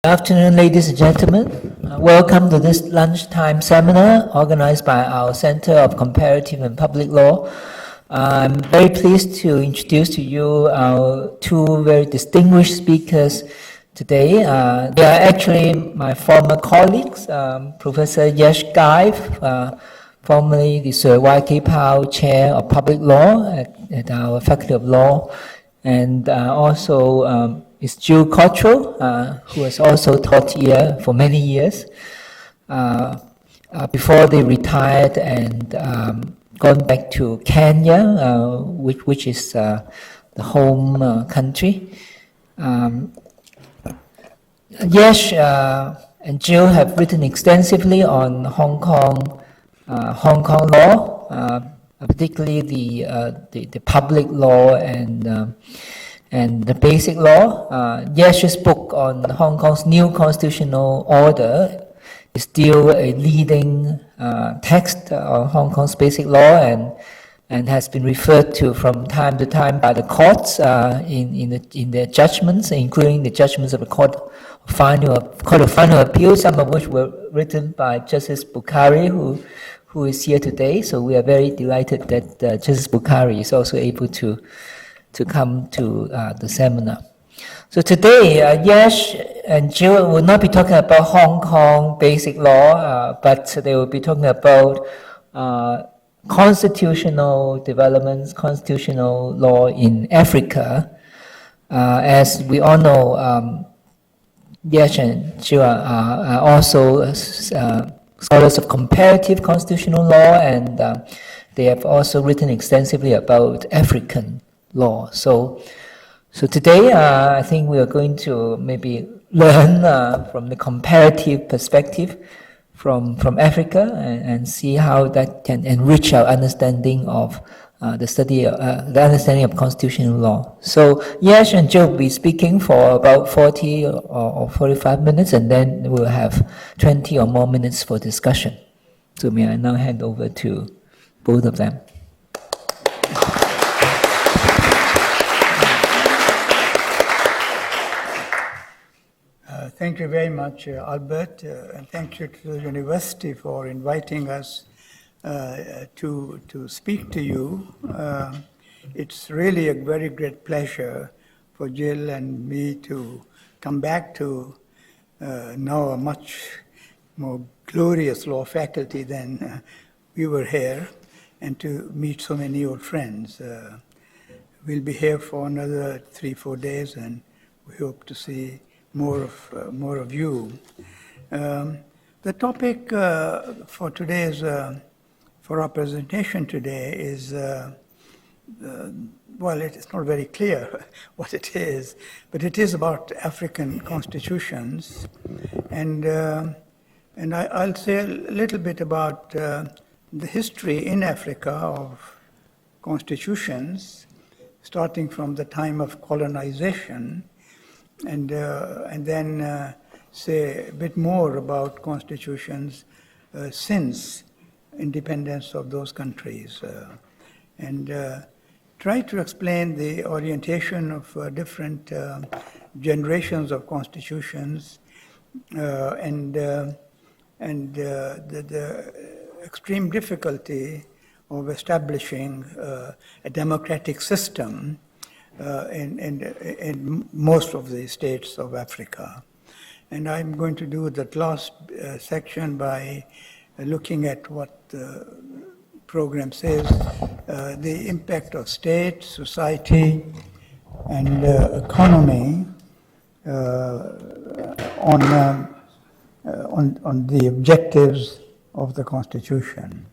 Good afternoon, ladies and gentlemen. Welcome to this lunchtime seminar organized by our Center of Comparative and Public Law. I'm very pleased to introduce to you our two very distinguished speakers today. They are actually my former colleagues, Professor Yash Ghai, formerly the Sir YK Pao Chair of Public Law at our Faculty of Law, and also is Jill Cottrell, who has also taught here for many years before they retired and gone back to Kenya, which is the home country. Yash and Jill have written extensively on Hong Kong law, particularly the public law and the basic law. Yash's book on Hong Kong's new constitutional order is still a leading text on Hong Kong's basic law and has been referred to from time to time by the courts in their judgments, including the judgments of the Court of Final Appeal, some of which were written by Justice Bukhari, who is here today. So we are very delighted that Justice Bukhari is also able to come to the seminar. So today, Yash and Jill will not be talking about Hong Kong basic law, but they will be talking about constitutional developments, constitutional law in Africa. As we all know, Yash and Jill are also scholars of comparative constitutional law, and they have also written extensively about African law. So today, I think we are going to maybe learn from the comparative perspective from Africa and see how that can enrich our understanding of the understanding of constitutional law. So Yash and Jill will be speaking for about 40 or 45 minutes, and then we'll have 20 or more minutes for discussion. So may I now hand over to both of them. Thank you very much, Albert, and thank you to the university for inviting us to speak to you. It's really a very great pleasure for Jill and me to come back to now a much more glorious law faculty than we were here, and to meet so many old friends. We'll be here for another 3-4 days, and we hope to see more of you. The topic for today's for our presentation today is well, it's not very clear what it is, but it is about African constitutions, and I'll say a little bit about the history in Africa of constitutions, starting from the time of colonization. And then say a bit more about constitutions since independence of those countries, and try to explain the orientation of different generations of constitutions and the extreme difficulty of establishing a democratic system in most of the states of Africa. And I'm going to do that last section by looking at what the program says, the impact of state, society, and economy on the objectives of the Constitution.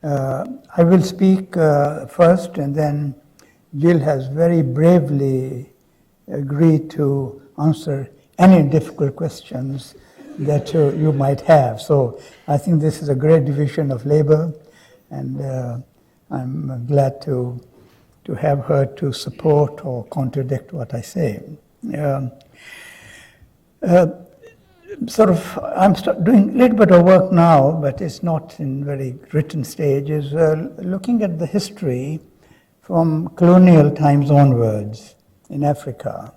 I will speak first, and then Jill has very bravely agreed to answer any difficult questions that you might have. So I think this is a great division of labor, and I'm glad to have her to support or contradict what I say. I'm doing a little bit of work now, but it's not in very written stages, looking at the history from colonial times onwards in Africa.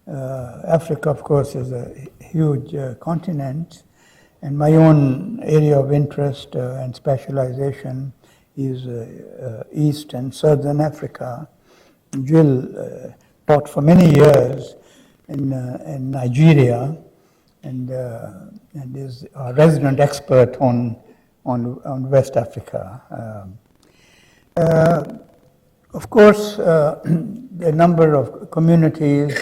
Africa, of course, is a huge continent, and my own area of interest and specialization is East and Southern Africa. Jill taught for many years in Nigeria, and is a resident expert on West Africa. Of course, the number of communities,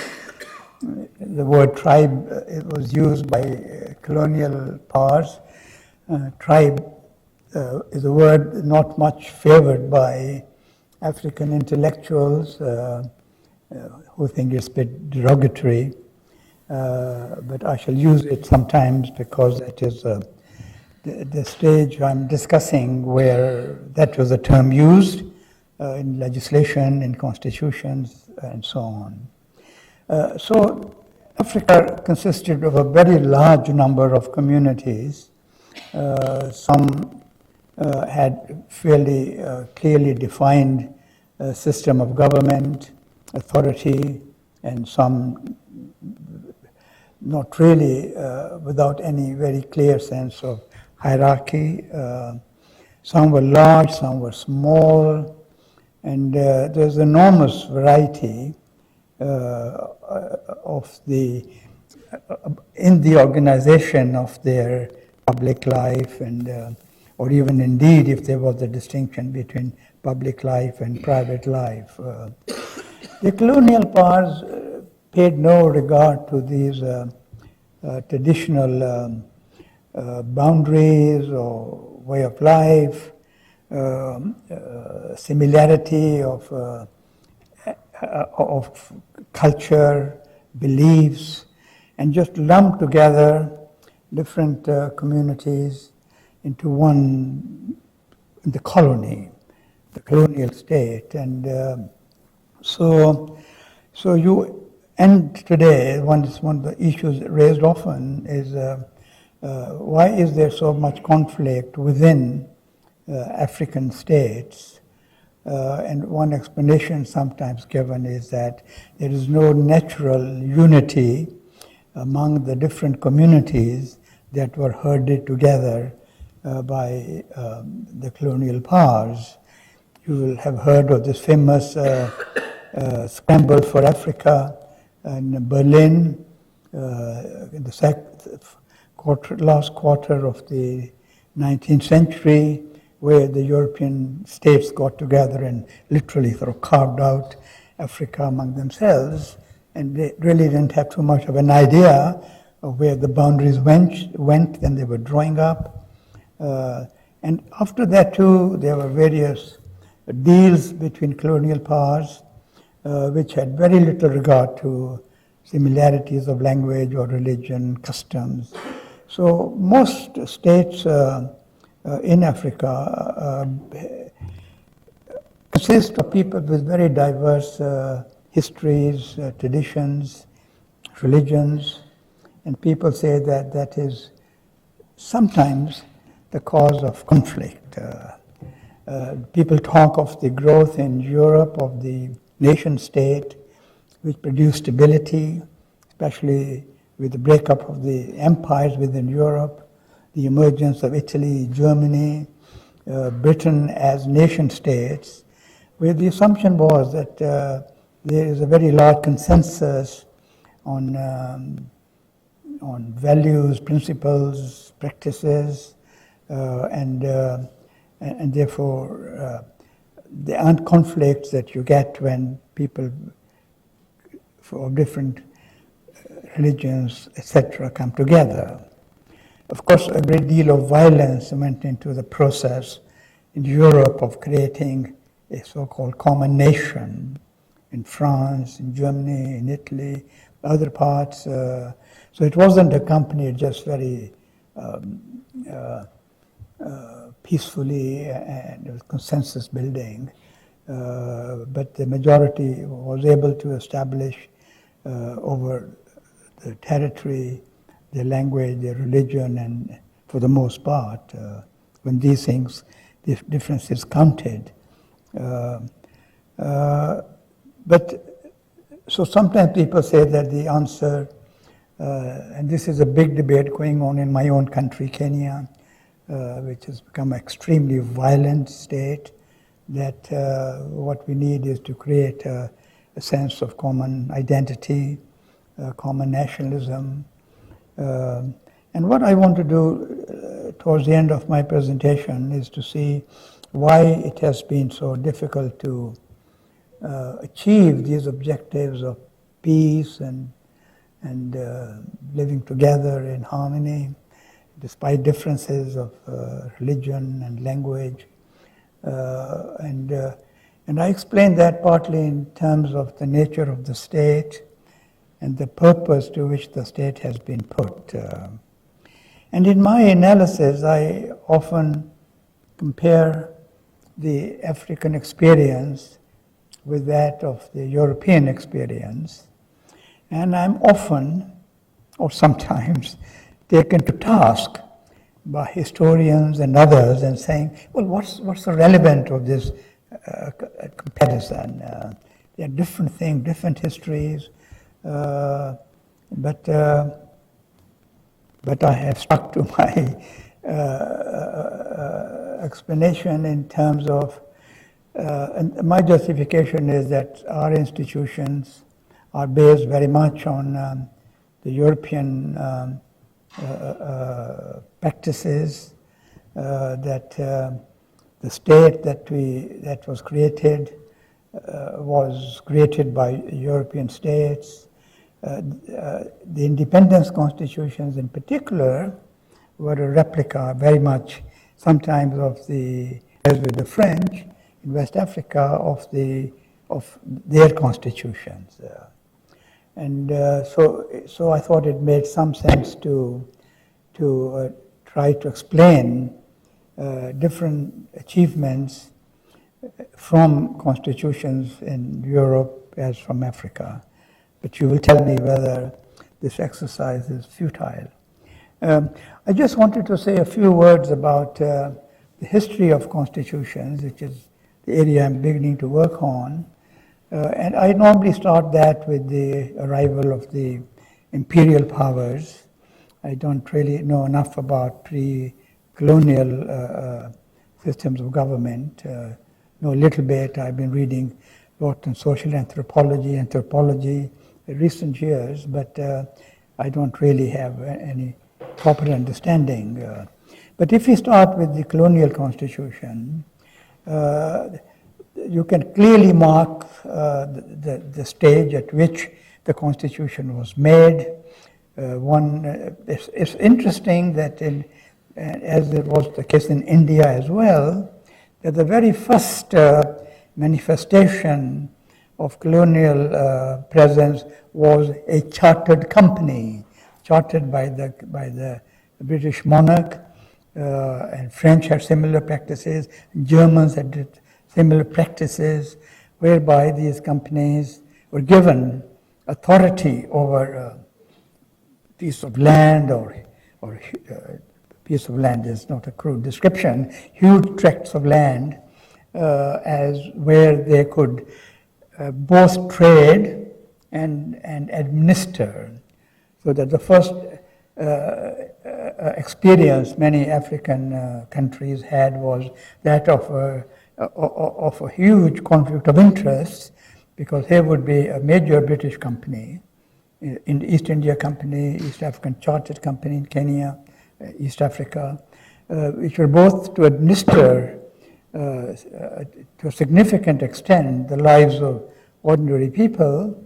the word tribe it was used by colonial powers. Tribe is a word not much favored by African intellectuals who think it's a bit derogatory, but I shall use it sometimes because it is the stage I'm discussing where that was a term used in legislation, in constitutions, and so on. So Africa consisted of a very large number of communities. Some had fairly clearly defined system of government, authority, and some not really without any very clear sense of hierarchy. Some were large, some were small, and there's enormous variety of in the organization of their public life, and or even indeed if there was a distinction between public life and private life. The colonial powers paid no regard to these traditional boundaries or way of life, similarity of culture, beliefs, and just lumped together different communities into one, the colony, the colonial state. And so you, and today, one of the issues raised often is why is there so much conflict within African states? And one explanation sometimes given is that there is no natural unity among the different communities that were herded together by the colonial powers. You will have heard of this famous scramble for Africa in Berlin in the last quarter of the 19th century, where the European states got together and literally sort of carved out Africa among themselves, and they really didn't have too much of an idea of where the boundaries went, and they were drawing up. And after that too, there were various deals between colonial powers, which had very little regard to similarities of language or religion, customs. So most states in Africa consist of people with very diverse histories, traditions, religions, and people say that that is sometimes the cause of conflict. People talk of the growth in Europe of the nation state, which produced stability, especially with the breakup of the empires within Europe, the emergence of Italy, Germany, Britain as nation states, where the assumption was that there is a very large consensus on values, principles, practices, and therefore there aren't conflicts that you get when people of different religions, etc., come together. Of course, a great deal of violence went into the process in Europe of creating a so-called common nation in France, in Germany, in Italy, other parts. So it wasn't accompanied just very peacefully and with consensus building, but the majority was able to establish over the territory, their language, their religion, and for the most part, when these things, these differences counted. But so sometimes people say that the answer, and this is a big debate going on in my own country, Kenya, which has become an extremely violent state, that what we need is to create a sense of common identity, common nationalism. And what I want to do towards the end of my presentation is to see why it has been so difficult to achieve these objectives of peace and living together in harmony, despite differences of religion and language. And I explained that partly in terms of the nature of the state and the purpose to which the state has been put. And in my analysis, I often compare the African experience with that of the European experience. And I'm often, or sometimes, taken to task by historians and others and saying, well, what's the relevance of this comparison? They are different things, different histories, but I have stuck to my explanation in terms of, and my justification is that our institutions are based very much on the European practices, that the state that was created by European states. The independence constitutions in particular were a replica very much sometimes of the, as with the French in West Africa, of their constitutions. And so I thought it made some sense to try to explain different achievements from constitutions in Europe as from Africa. But you will tell me whether this exercise is futile. I just wanted to say a few words about the history of constitutions, which is the area I'm beginning to work on. And I normally start that with the arrival of the imperial powers. I don't really know enough about pre-colonial systems of government. Know a little bit. I've been reading a lot in social anthropology in recent years, but I don't really have any proper understanding. But if we start with the colonial constitution, you can clearly mark the stage at which the constitution was made. It's interesting that, as it was the case in India as well, that the very first manifestation of colonial presence was a chartered company, chartered by the British monarch, and French had similar practices, Germans had similar practices, whereby these companies were given authority over a piece of land, or piece of land is not a crude description, huge tracts of land, as where they could both trade and administer. So that the first experience many African countries had was that of a huge conflict of interests, because here would be a major British company, in the East India Company, East African Chartered Company in Kenya, East Africa, which were both to administer to a significant extent the lives of ordinary people.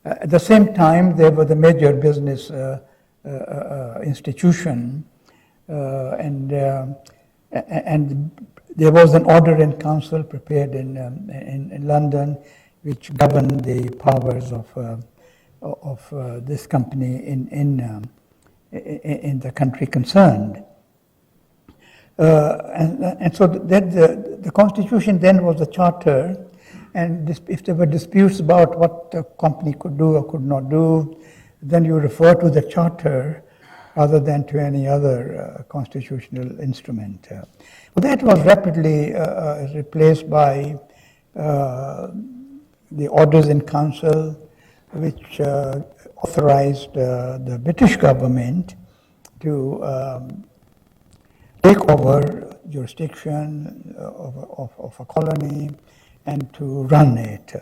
At the same time, they were the major business institution, and there was an order in council prepared in London, which governed the powers of this company in the country concerned. And so that the constitution then was a charter, and if there were disputes about what the company could do or could not do, then you refer to the charter rather than to any other constitutional instrument. Well, that was rapidly replaced by the orders in council, which authorized the British government to take over jurisdiction of a colony and to run it.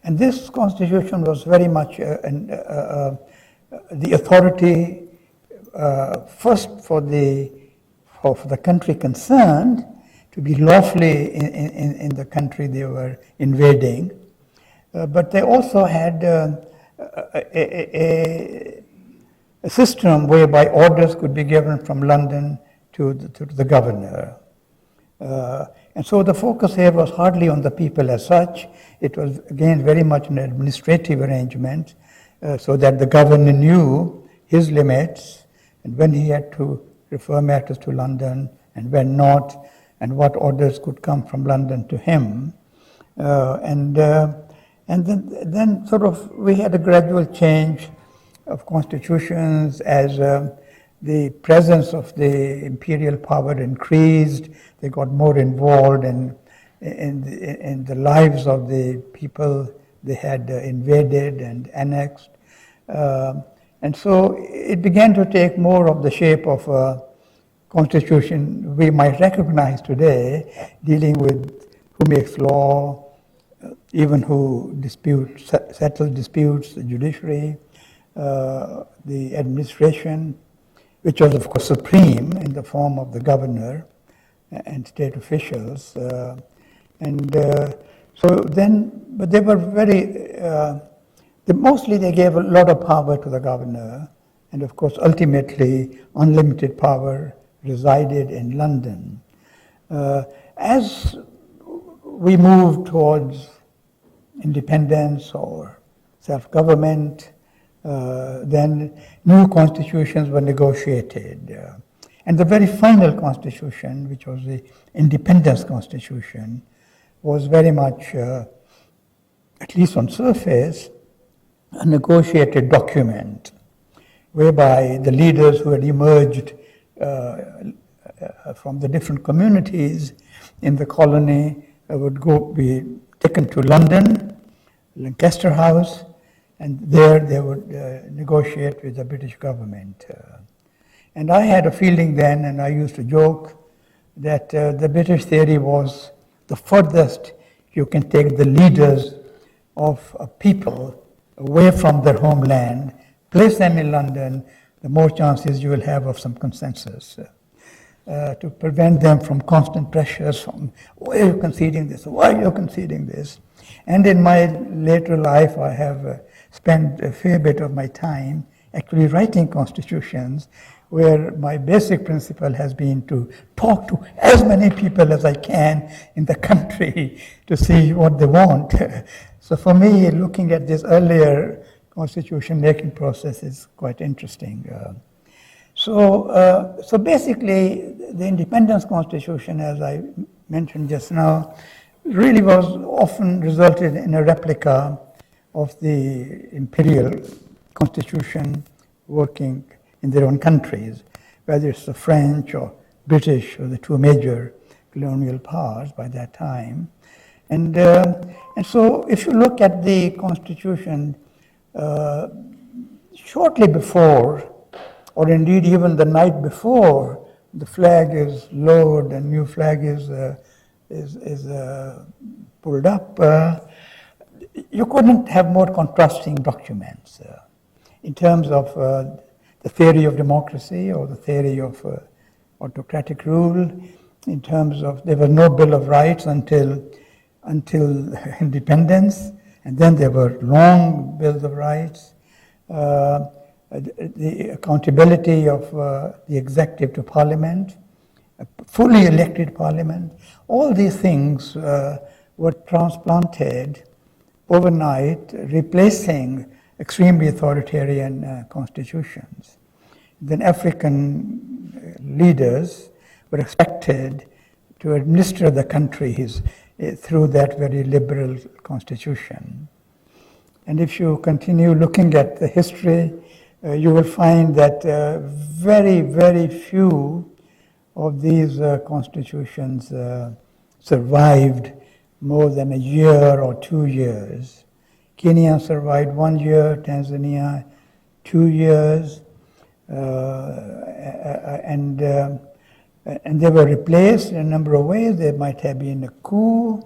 And this constitution was very much the authority first for the country concerned to be lawfully in the country they were invading, but they also had a system whereby orders could be given from London to the governor. And so the focus here was hardly on the people as such. It was, again, very much an administrative arrangement so that the governor knew his limits and when he had to refer matters to London and when not, and what orders could come from London to him. And then sort of we had a gradual change of constitutions as the presence of the imperial power increased. They got more involved in the lives of the people they had invaded and annexed. And so it began to take more of the shape of a constitution we might recognize today, dealing with who makes law, even who settles disputes, the judiciary, the administration, which was of course supreme in the form of the governor and state officials. But they were mostly they gave a lot of power to the governor, and of course ultimately unlimited power resided in London. As we moved towards independence or self-government, then new constitutions were negotiated. And the very final constitution, which was the Independence Constitution, was very much, at least on surface, a negotiated document whereby the leaders who had emerged from the different communities in the colony would be taken to London, Lancaster House, and there they would negotiate with the British government. And I had a feeling then, and I used to joke, that the British theory was the furthest you can take the leaders of a people away from their homeland, place them in London, the more chances you will have of some consensus. To prevent them from constant pressures from, why are you conceding this? Why are you conceding this? And in my later life, I have spent a fair bit of my time actually writing constitutions where my basic principle has been to talk to as many people as I can in the country to see what they want. So for me, looking at this earlier constitution making process is quite interesting. So basically, the Independence Constitution, as I mentioned just now, really was often resulted in a replica of the imperial constitution working in their own countries, whether it's the French or British or the two major colonial powers by that time. And so if you look at the constitution, shortly before, or indeed even the night before, the flag is lowered and new flag is pulled up. You couldn't have more contrasting documents in terms of the theory of democracy or the theory of autocratic rule. In terms of there was no Bill of Rights until independence, and then there were long bills of rights. The accountability of the executive to parliament, a fully elected parliament, all these things were transplanted overnight, replacing extremely authoritarian constitutions. Then African leaders were expected to administer the country through that very liberal constitution. And if you continue looking at the history, you will find that very, very few of these constitutions survived more than a year or 2 years. Kenya survived 1 year, Tanzania 2 years, and they were replaced in a number of ways. There might have been a coup,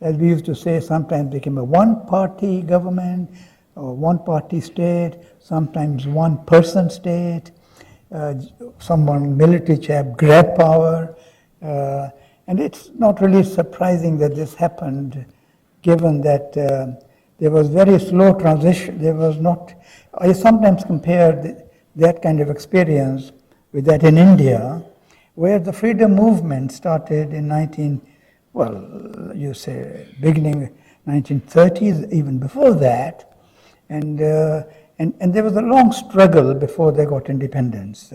as we used to say, sometimes became a one-party government or one-party state, sometimes one-person state. Someone, military chap, grabbed power, and it's not really surprising that this happened, given that there was very slow transition. There was not. I sometimes compare that kind of experience with that in India, where the freedom movement started in beginning 1930s, even before that, and there was a long struggle before they got independence.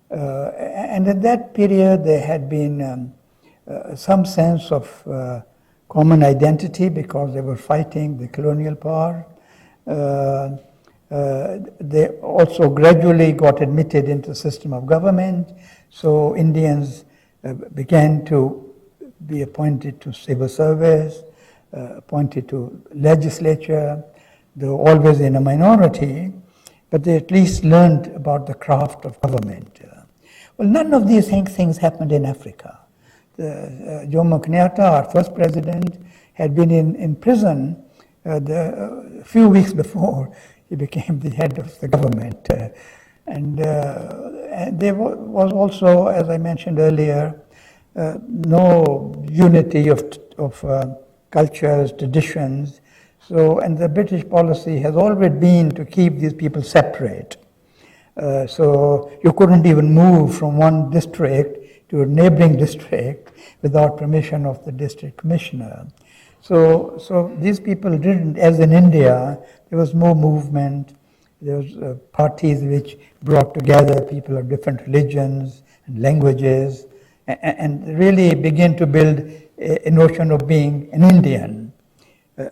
And in that period, there had been some sense of common identity because they were fighting the colonial power. They also gradually got admitted into the system of government, so Indians began to be appointed to civil service, appointed to legislature. They were always in a minority, but they at least learned about the craft of government. Well, none of these things happened in Africa. Jomo Kenyatta, our first president, had been in prison a few weeks before he became the head of the government. And there was also, as I mentioned earlier, no unity of cultures, traditions. So, and the British policy has always been to keep these people separate. So you couldn't even move from one district to a neighboring district without permission of the district commissioner. So these people didn't, as in India, there was more movement. There was parties which brought together people of different religions and languages, and really began to build a notion of being an Indian.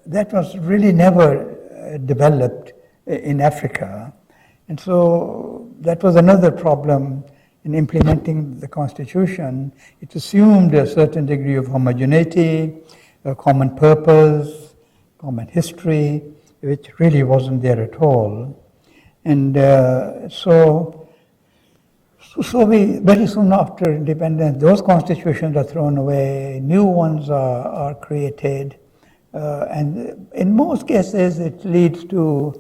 That was really never developed in Africa. And so that was another problem in implementing the Constitution. It assumed a certain degree of homogeneity, a common purpose, common history, which really wasn't there at all. And so we, very soon after independence, those constitutions are thrown away, new ones are created, and in most cases it leads to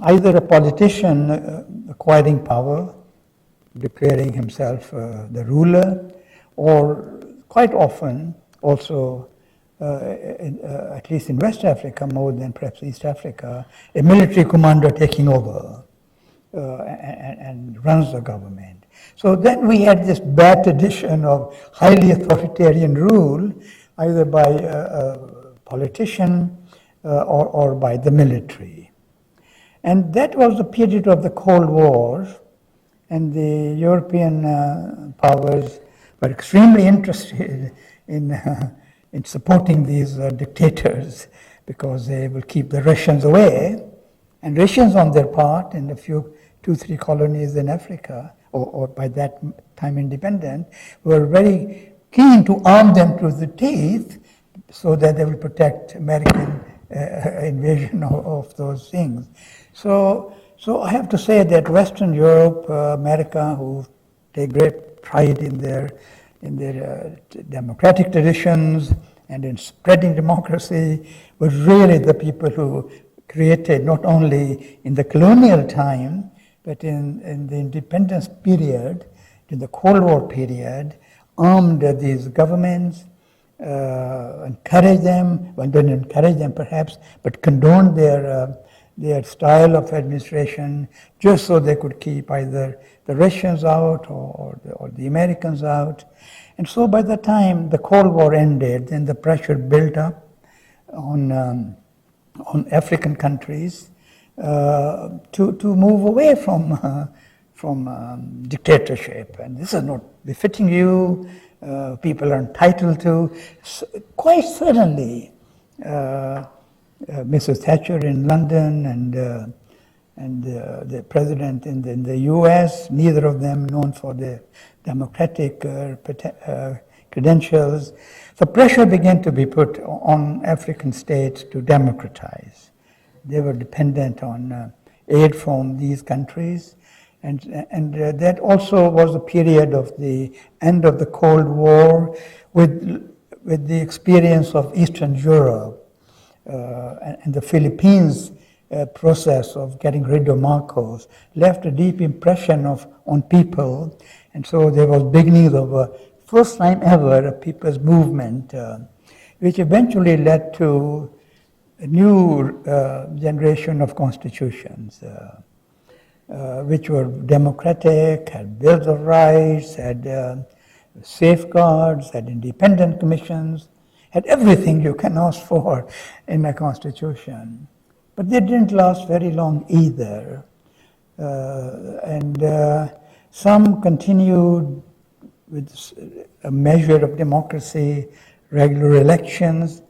either a politician acquiring power, declaring himself the ruler, or quite often also, at least in West Africa more than perhaps East Africa, a military commander taking over and runs the government. So then we had this bad tradition of highly authoritarian rule, either by a politician or by the military. And that was the period of the Cold War, and the European powers were extremely interested in supporting these dictators because they will keep the Russians away. And Russians on their part, in a few, 2-3 colonies in Africa, or by that time independent, were very keen to arm them to the teeth so that they will protect American invasion of those things. So I have to say that Western Europe, America, who take great pride in their democratic traditions and in spreading democracy, were really the people who created, not only in the colonial time, but in the independence period, in the Cold War period, armed these governments, encouraged them, well, didn't encourage them perhaps, but condoned their style of administration just so they could keep either the Russians out or the Americans out. And so by the time the Cold War ended, then the pressure built up on African countries to move away from dictatorship. And this is not befitting you. People are entitled to. Quite suddenly, Mrs. Thatcher in London and the president in the U.S., neither of them known for their democratic credentials. So pressure began to be put on African states to democratize. they were dependent on aid from these countries. And that also was a period of the end of the Cold War with the experience of Eastern Europe and the Philippines process of getting rid of Marcos left a deep impression on people. And so there was beginnings of a first time ever a people's movement, which eventually led to a new generation of constitutions, which were democratic, had bills of rights, had safeguards, had independent commissions, had everything you can ask for in a constitution. But they didn't last very long either. And some continued with a measure of democracy, regular elections,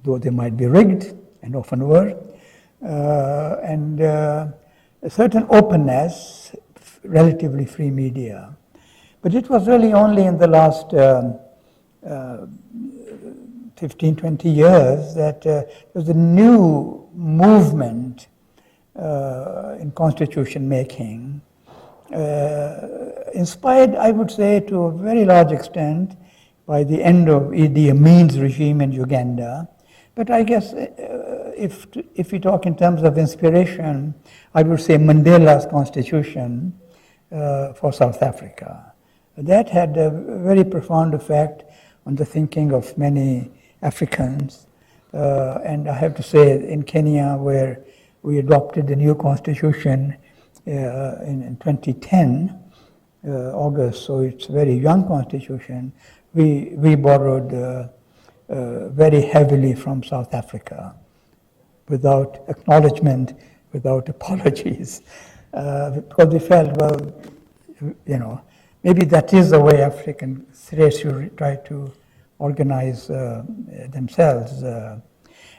though they might be rigged, and often were, and a certain openness, relatively free media. But it was really only in the last 15, 20 years that there was a new movement in constitution making, inspired, I would say, to a very large extent by the end of Idi Amin's regime in Uganda. But I guess if we talk in terms of inspiration, I would say Mandela's constitution for South Africa. That had a very profound effect on the thinking of many Africans. And I have to say, in Kenya, where we adopted the new constitution in 2010, August, so it's a very young constitution, we borrowed very heavily from South Africa, without acknowledgement, without apologies, because we felt, well, maybe that is the way African states should try to organize themselves.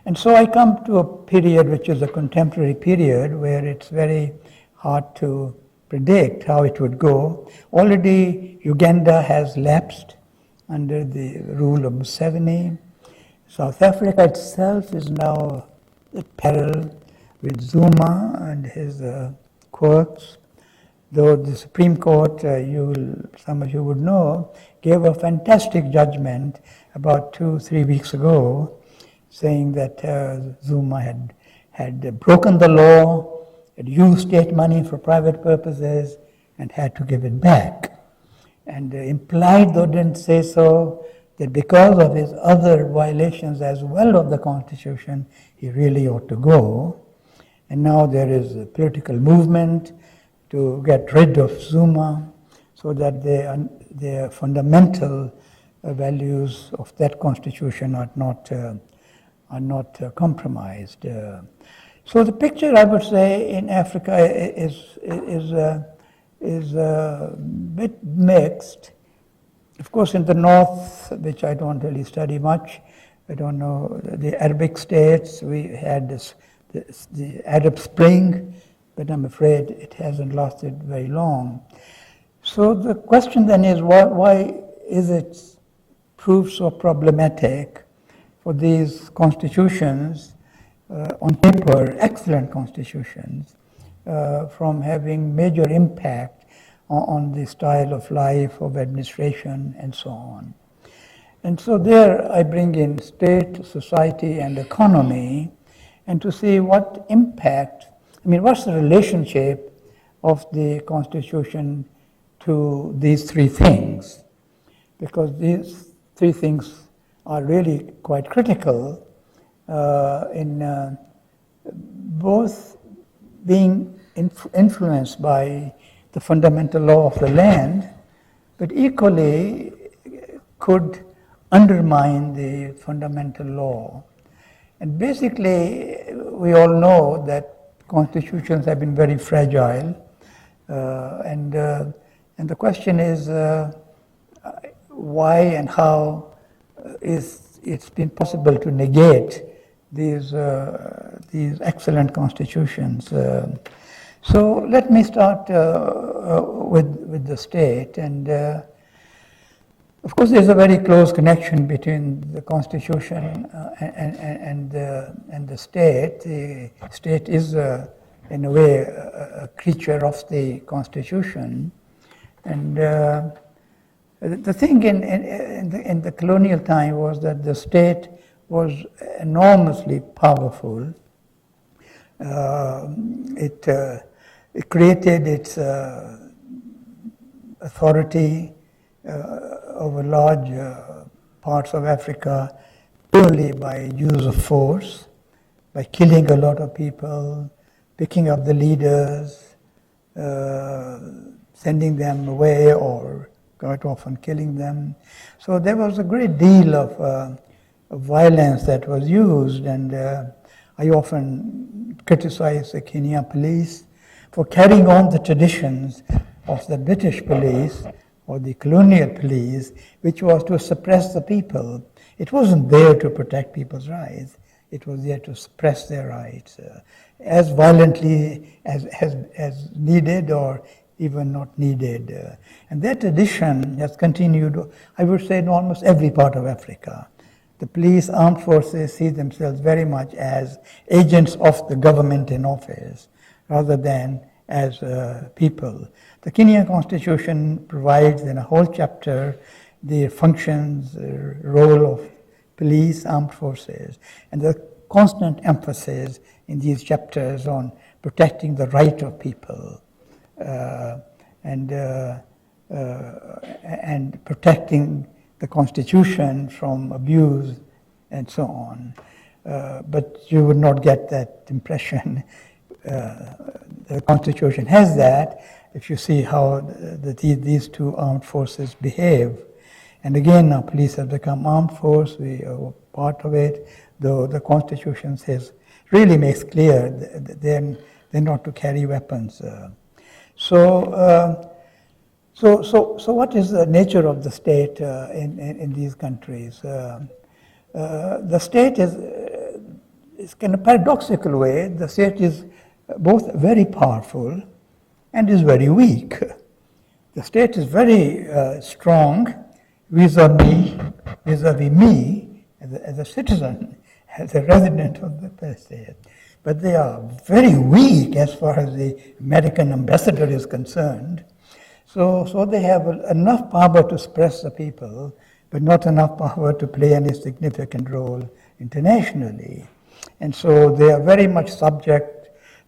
And so I come to a period which is a contemporary period where it's very hard to predict how it would go. Already Uganda has lapsed under the rule of Museveni. South Africa itself is now at peril with Zuma and his quirks. Though the Supreme Court, some of you would know, gave a fantastic judgment about 2-3 weeks ago, saying that Zuma had broken the law, had used state money for private purposes, and had to give it back. And implied, though didn't say so, that because of his other violations as well of the Constitution, he really ought to go. And now there is a political movement to get rid of Zuma so that the fundamental values of that Constitution are not compromised. So the picture, I would say, in Africa is a bit mixed. Of course, in the north, which I don't really study much, I don't know, the Arabic states, we had the Arab Spring, but I'm afraid it hasn't lasted very long. So the question then is, why is it proved so problematic for these constitutions, on paper, excellent constitutions, from having major impact on the style of life, of administration, and so on. And so there I bring in state, society, and economy, and to see what impact, what's the relationship of the Constitution to these three things? Because these three things are really quite critical in both being influenced by the fundamental law of the land, but equally could undermine the fundamental law. And basically, we all know that constitutions have been very fragile, and the question is why and how it's been possible to negate these excellent constitutions. So let me start with the state, and Of course, there's a very close connection between the constitution and the state. The state is, in a way, a creature of the constitution. And the thing in the colonial time was that the state was enormously powerful. It created its authority over large parts of Africa purely by use of force, by killing a lot of people, picking up the leaders, sending them away, or quite often killing them. So there was a great deal of violence that was used, and I often criticize the Kenyan police for carrying on the traditions of the British police or the colonial police, which was to suppress the people. It wasn't there to protect people's rights. It was there to suppress their rights as violently as needed or even not needed. And that tradition has continued, I would say, in almost every part of Africa. The police, armed forces see themselves very much as agents of the government in office rather than as people. The Kenyan Constitution provides in a whole chapter the functions, role of police, armed forces, and the constant emphasis in these chapters on protecting the right of people and protecting the Constitution from abuse and so on. But you would not get that impression. The Constitution has that if you see how these two armed forces behave. And again, our police have become armed force, we are part of it, though the Constitution says, really makes clear that they're not to carry weapons. So what is the nature of the state in these countries? The state is kind of paradoxical way, the state is both very powerful and is very weak. The state is very strong vis-a-vis me as a citizen, as a resident of the state. But they are very weak as far as the American ambassador is concerned. So they have enough power to suppress the people, but not enough power to play any significant role internationally. And so they are very much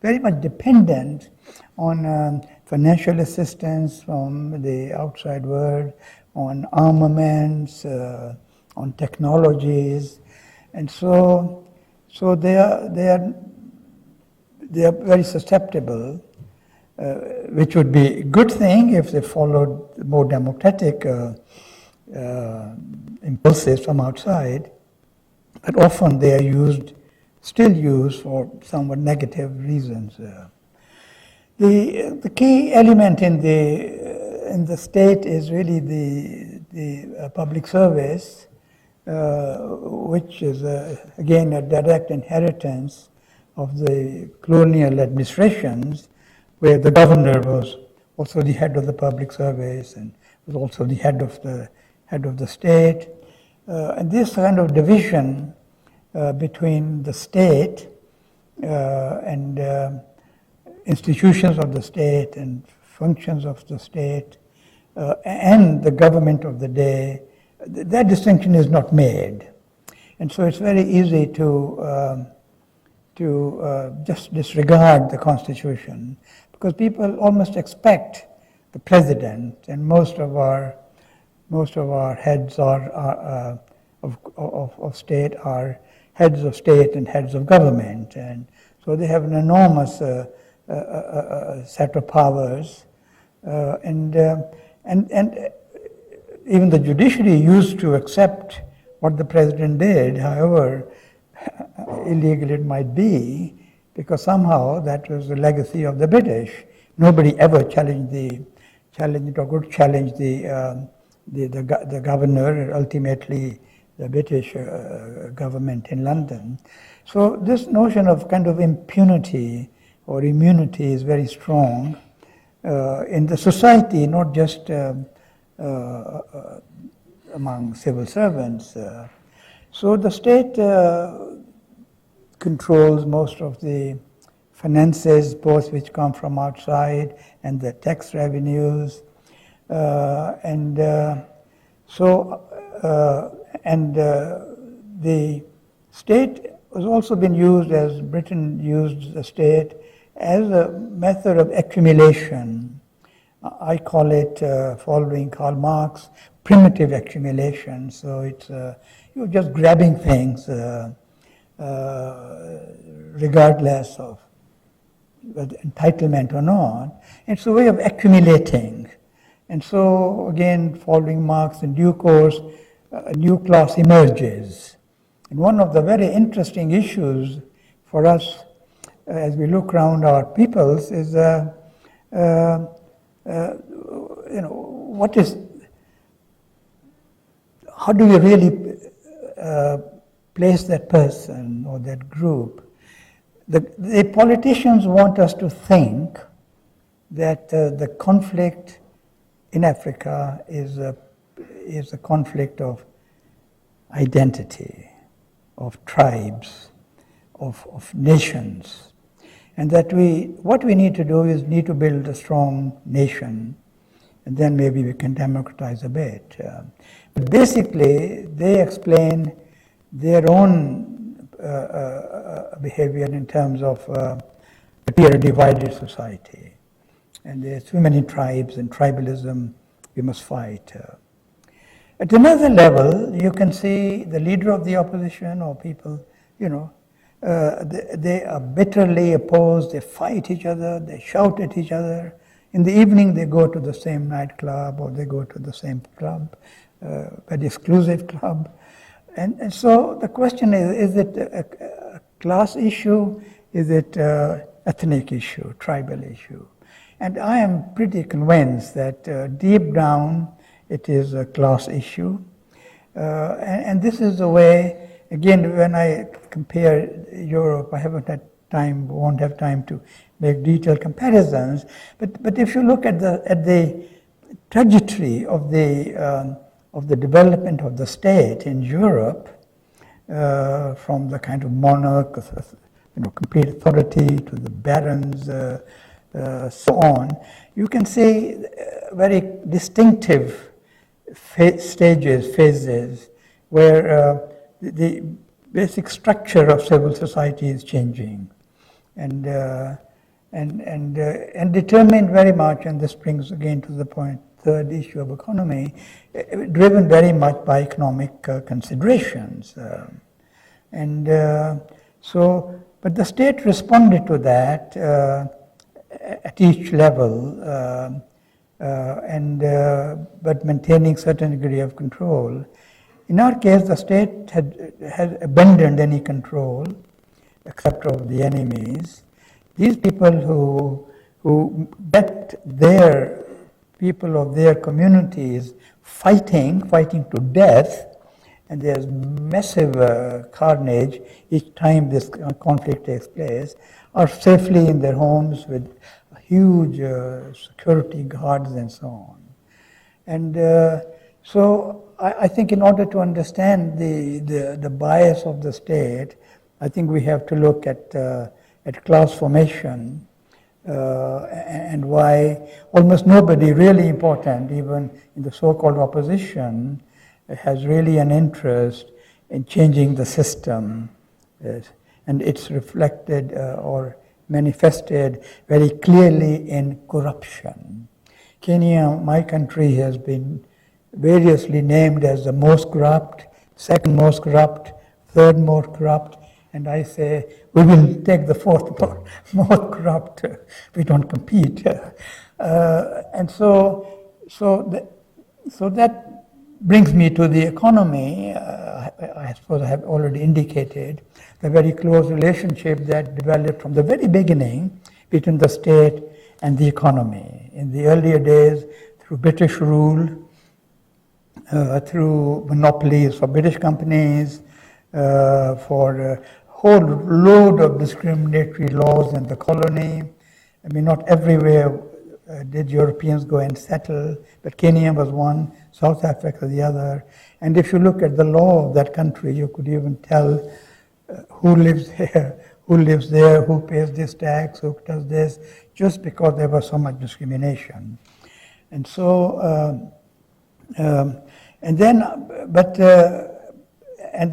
very much dependent on financial assistance from the outside world, on armaments, on technologies, and so they are very susceptible, which would be a good thing if they followed more democratic impulses from outside, but often they are still used for somewhat negative reasons. The key element in the state is really the public service, which is again a direct inheritance of the colonial administrations, where the governor was also the head of the public service and was also the head of the state. And this kind of division between the state and institutions of the state and functions of the state and the government of the day, that distinction is not made. And so it's very easy to just disregard the Constitution, because people almost expect the president, and most of our heads of state are heads of state and heads of government, and so they have an enormous set of powers, and even the judiciary used to accept what the president did, however illegal it might be, because somehow that was the legacy of the British. Nobody ever challenged the governor, and ultimately the British government in London. So this notion of kind of impunity or immunity is very strong in the society, not just among civil servants. So the state controls most of the finances, both which come from outside and the tax revenues. The state has also been used, as Britain used the state, as a method of accumulation. I call it, following Karl Marx, primitive accumulation. So it's you're just grabbing things regardless of whether entitlement or not. It's a way of accumulating. And so, again, following Marx, in due course, a new class emerges. And one of the very interesting issues for us as we look around our peoples is, how do we really place that person or that group? The politicians want us to think that the conflict in Africa is a conflict of identity, of tribes, of nations, and that what we need to do is need to build a strong nation, and then maybe we can democratize a bit. But basically, they explain their own behavior in terms of we are a divided society. And there's too many tribes and tribalism, we must fight. At another level, you can see the leader of the opposition or people, they are bitterly opposed, they fight each other, they shout at each other. In the evening, they go to the same nightclub or they go to the same club, very exclusive club. And so the question is it a class issue? Is it an ethnic issue, tribal issue? And I am pretty convinced that deep down it is a class issue. And this is the way, again, when I compare Europe, I haven't had time, won't have time to make detailed comparisons, but if you look at the trajectory of the development of the state in Europe, from the kind of monarch, complete authority to the barons, so on, you can see very distinctive phases where the basic structure of civil society is changing, and determined very much, and this brings again to the point, third issue of economy, driven very much by economic considerations. But the state responded to that at each level, but maintaining certain degree of control. In our case, the state had abandoned any control, except of the enemies. These people who get their people of their communities fighting to death, and there's massive carnage each time this conflict takes place, are safely in their homes with huge security guards and so on. And so I think in order to understand the bias of the state, I think we have to look at class formation and why almost nobody really important, even in the so-called opposition, has really an interest in changing the system. And it's reflected or manifested very clearly in corruption. Kenya, my country, has been variously named as the most corrupt, second most corrupt, third most corrupt, and I say we will take the fourth most corrupt. We don't compete, and so that brings me to the economy. I suppose I have already indicated the very close relationship that developed from the very beginning between the state and the economy. In the earlier days, through British rule, through monopolies for British companies, for a whole load of discriminatory laws in the colony. I mean, not everywhere did Europeans go and settle, but Kenya was one, South Africa the other. And if you look at the law of that country, you could even tell who lives here, who lives there, who pays this tax, who does this, just because there was so much discrimination. And so, and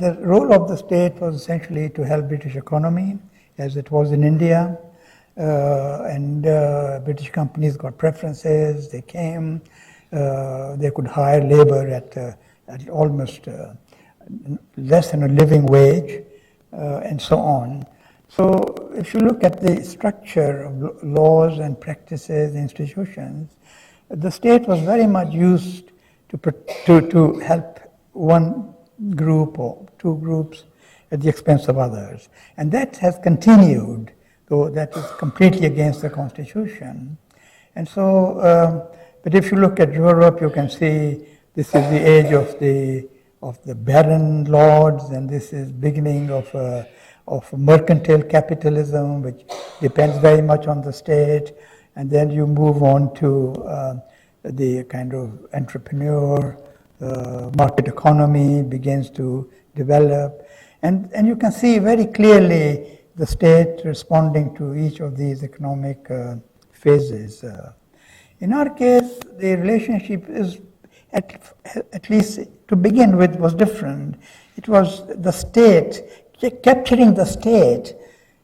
the role of the state was essentially to help British economy, as it was in India. British companies got preferences, they came, they could hire labor at almost less than a living wage, and so on. So if you look at the structure of laws and practices, institutions, the state was very much used to help one group or two groups at the expense of others. And that has continued, though that is completely against the Constitution. And so, but if you look at Europe, you can see this is the age of the baron lords, and this is beginning of mercantile capitalism, which depends very much on the state. And then you move on to the kind of entrepreneur, market economy begins to develop. And you can see very clearly the state responding to each of these economic phases. In our case, the relationship is, at least to begin with, was different. It was the state, capturing the state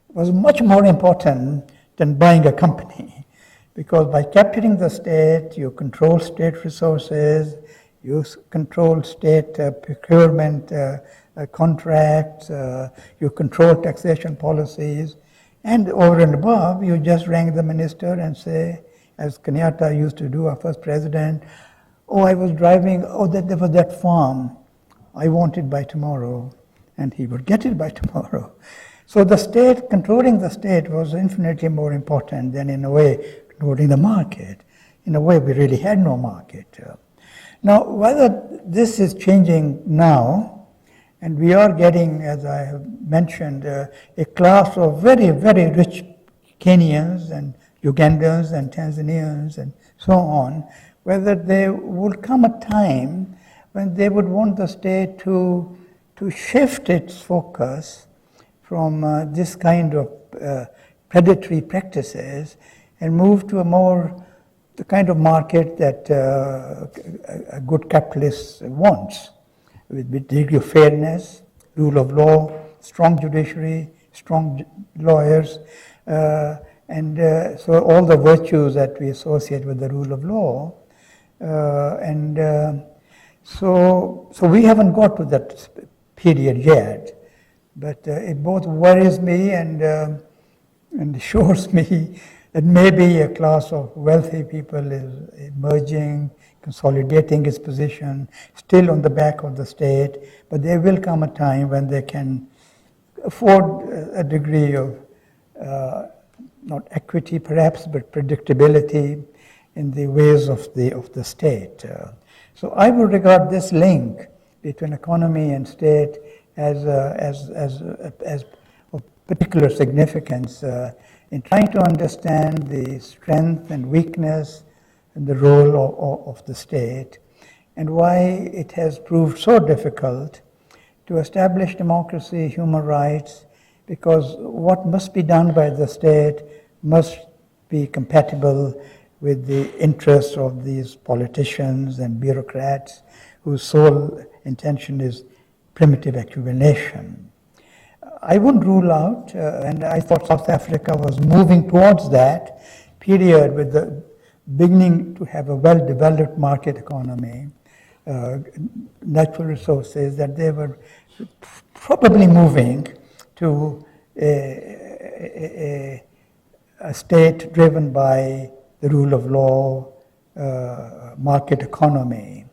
was much more important than buying a company. Because by capturing the state, you control state resources, you control state procurement contracts, you control taxation policies, and over and above, you just rank the minister and say, as Kenyatta used to do, our first president, oh, I was driving, there was that farm, I want it by tomorrow, and he would get it by tomorrow. So the state, controlling the state was infinitely more important than, in a way, controlling the market. In a way, we really had no market. Now, whether this is changing now, and we are getting, as I have mentioned, a class of very, very rich Kenyans and Ugandans and Tanzanians and so on, whether there will come a time when they would want the state to shift its focus from this kind of predatory practices and move to the kind of market that a good capitalist wants, with degree of fairness, rule of law, strong judiciary, strong lawyers, and so all the virtues that we associate with the rule of law. So we haven't got to that period yet, but it both worries me and assures me that maybe a class of wealthy people is emerging, consolidating its position, still on the back of the state, but there will come a time when they can afford a degree of, not equity perhaps, but predictability in the ways of the state. So I would regard this link between economy and state as of particular significance in trying to understand the strength and weakness and the role of the state, and why it has proved so difficult to establish democracy, human rights, because what must be done by the state must be compatible with the interests of these politicians and bureaucrats whose sole intention is primitive accumulation. I wouldn't rule out, and I thought South Africa was moving towards that period with the beginning to have a well-developed market economy, natural resources, that they were probably moving to a state driven by the rule of law, market economy.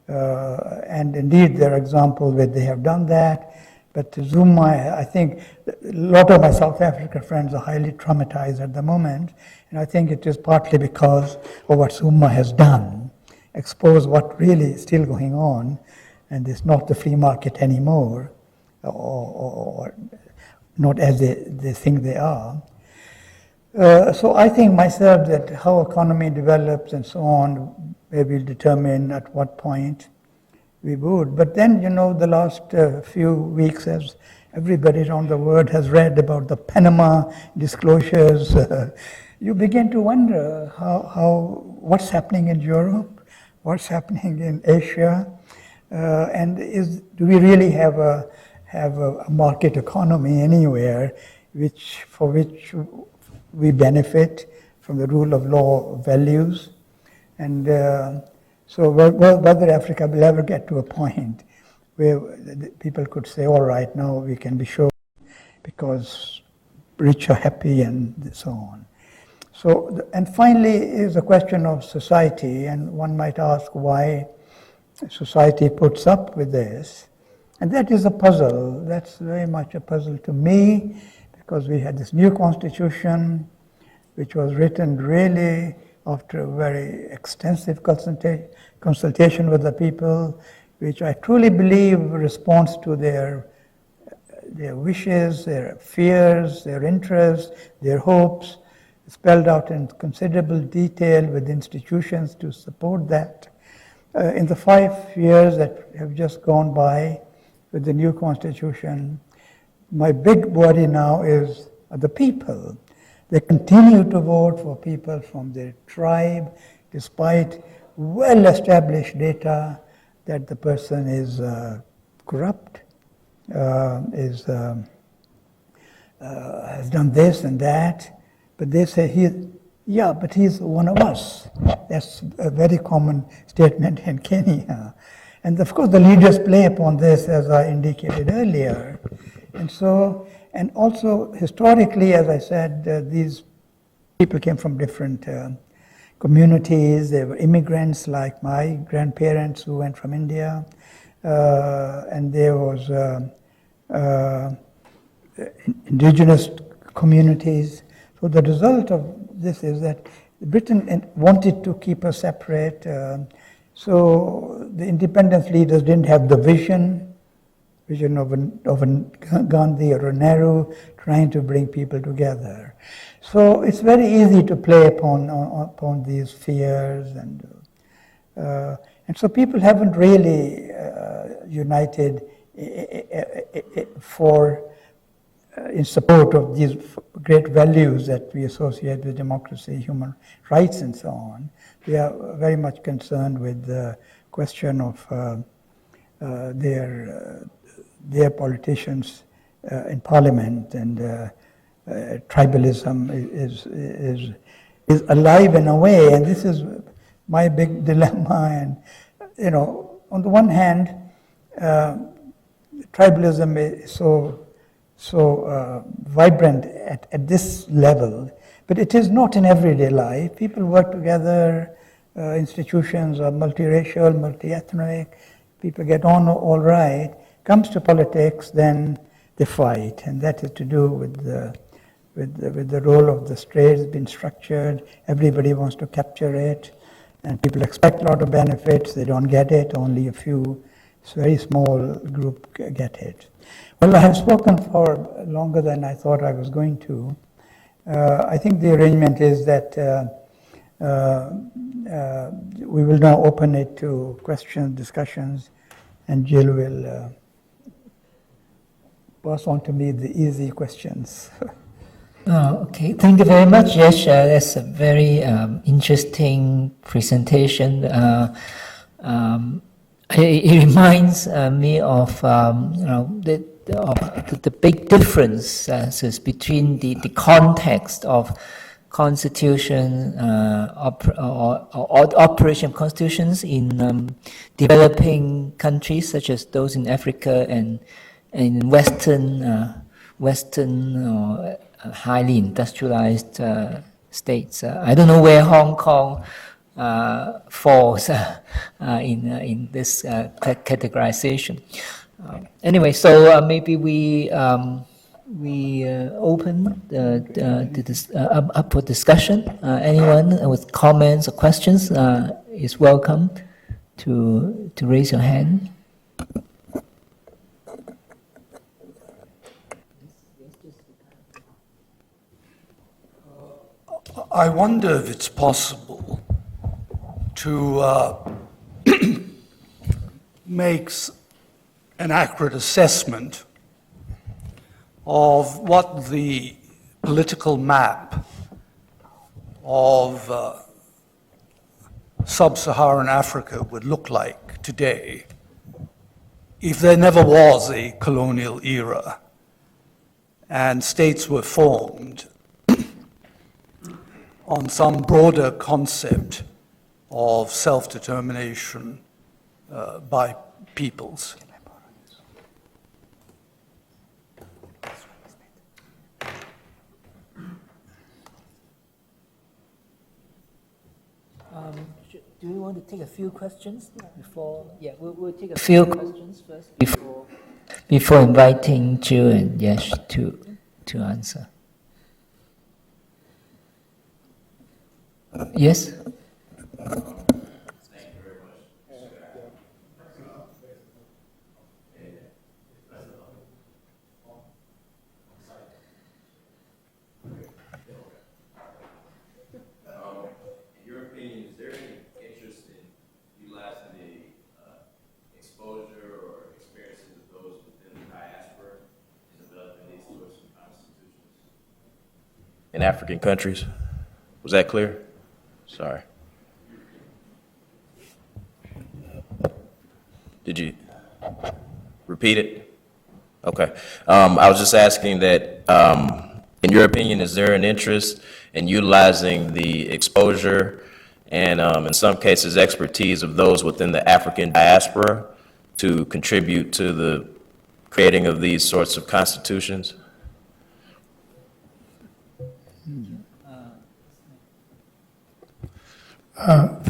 And indeed, there are examples where they have done that. But Zuma, I think a lot of my South African friends are highly traumatized at the moment. And I think it is partly because of what Zuma has done, expose what really is still going on, and it's not the free market anymore, or not as they think they are. So I think myself that how economy develops and so on will determine at what point we would. But then, the last few weeks, as everybody around the world has read about the Panama disclosures, you begin to wonder what's happening in Europe, what's happening in Asia, and do we really have a market economy anywhere for which we benefit from the rule of law values? And so whether Africa will ever get to a point where people could say, all right, now we can be sure because rich are happy and so on. So, and finally is a question of society, and one might ask why society puts up with this. And that is a puzzle. That's very much a puzzle to me, because we had this new constitution, which was written really after a very extensive consultation with the people, which I truly believe responds to their wishes, their fears, their interests, their hopes, spelled out in considerable detail with institutions to support that. In the 5 years that have just gone by with the new constitution, my big worry now is the people. They continue to vote for people from their tribe, despite well-established data that the person is corrupt, has done this and that. But they say, but he's one of us. That's a very common statement in Kenya. And of course, the leaders play upon this, as I indicated earlier. And also historically, as I said, these people came from different communities. They were immigrants, like my grandparents who went from India. And there was indigenous communities. So the result of this is that Britain wanted to keep us separate. So the independence leaders didn't have the vision of a Gandhi or a Nehru trying to bring people together. So it's very easy to play upon these fears, and so people haven't really united in support of these great values that we associate with democracy, human rights, and so on. We are very much concerned with the question of their politicians in parliament, and tribalism is alive in a way, and this is my big dilemma. And on the one hand, tribalism is so vibrant at this level, but it is not in everyday life. People work together, institutions are multiracial, multi-ethnic, people get on all right. Comes to politics, then they fight, and that is to do with the role of the state has been structured. Everybody wants to capture it, and people expect a lot of benefits. They don't get it. Only a few, very small group get it. Well, I have spoken for longer than I thought I was going to. I think the arrangement is that we will now open it to questions, discussions, and Jill will pass on to me the easy questions. Okay, thank you very much, Yash. That's a very interesting presentation. It reminds me of the big differences between the context of constitution or operation of constitutions in developing countries such as those in Africa and in Western or highly industrialized states. I don't know where Hong Kong falls in this categorization. Anyway, so maybe we open up for discussion. Anyone with comments or questions is welcome to raise your hand. I wonder if it's possible to make an accurate assessment of what the political map of sub-Saharan Africa would look like today if there never was a colonial era and states were formed on some broader concept of self-determination by peoples. Do you want to take a few questions before? Yeah, we'll take a few questions first before inviting Jill and Yash to answer. Yes? In African countries. Was that clear? Sorry. Did you repeat it? Okay. I was just asking that, in your opinion, is there an interest in utilizing the exposure and, in some cases, expertise of those within the African diaspora to contribute to the creating of these sorts of constitutions?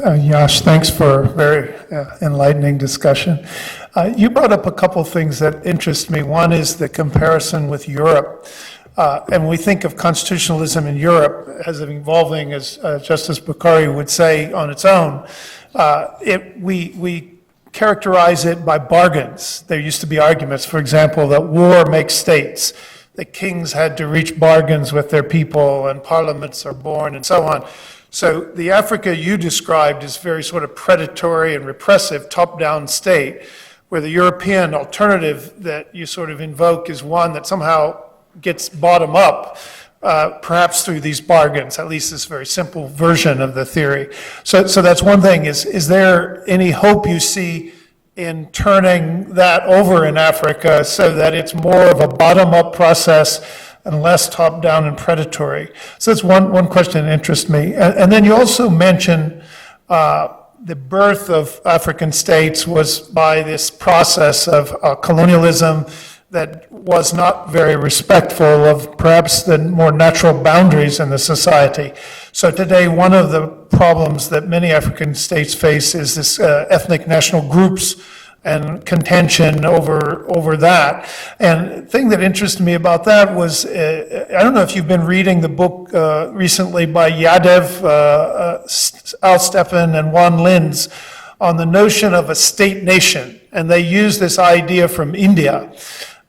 Yash, thanks for a very enlightening discussion. You brought up a couple things that interest me. One is the comparison with Europe. And we think of constitutionalism in Europe as evolving, as Justice Bukhari would say, on its own. We characterize it by bargains. There used to be arguments, for example, that war makes states. The kings had to reach bargains with their people, and parliaments are born, and so on. So the Africa you described is very sort of predatory and repressive top-down state, where the European alternative that you sort of invoke is one that somehow gets bottom-up, perhaps through these bargains, at least this very simple version of the theory. So that's one thing. Is there any hope you see in turning that over in Africa so that it's more of a bottom-up process and less top-down and predatory? So that's one question that interests me. And then you also mentioned the birth of African states was by this process of colonialism that was not very respectful of perhaps the more natural boundaries in the society. So today, one of the problems that many African states face is this ethnic national groups and contention over that. And the thing that interested me about that was, I don't know if you've been reading the book recently by Yadev, Al Steffen, and Juan Linz on the notion of a state nation. And they use this idea from India.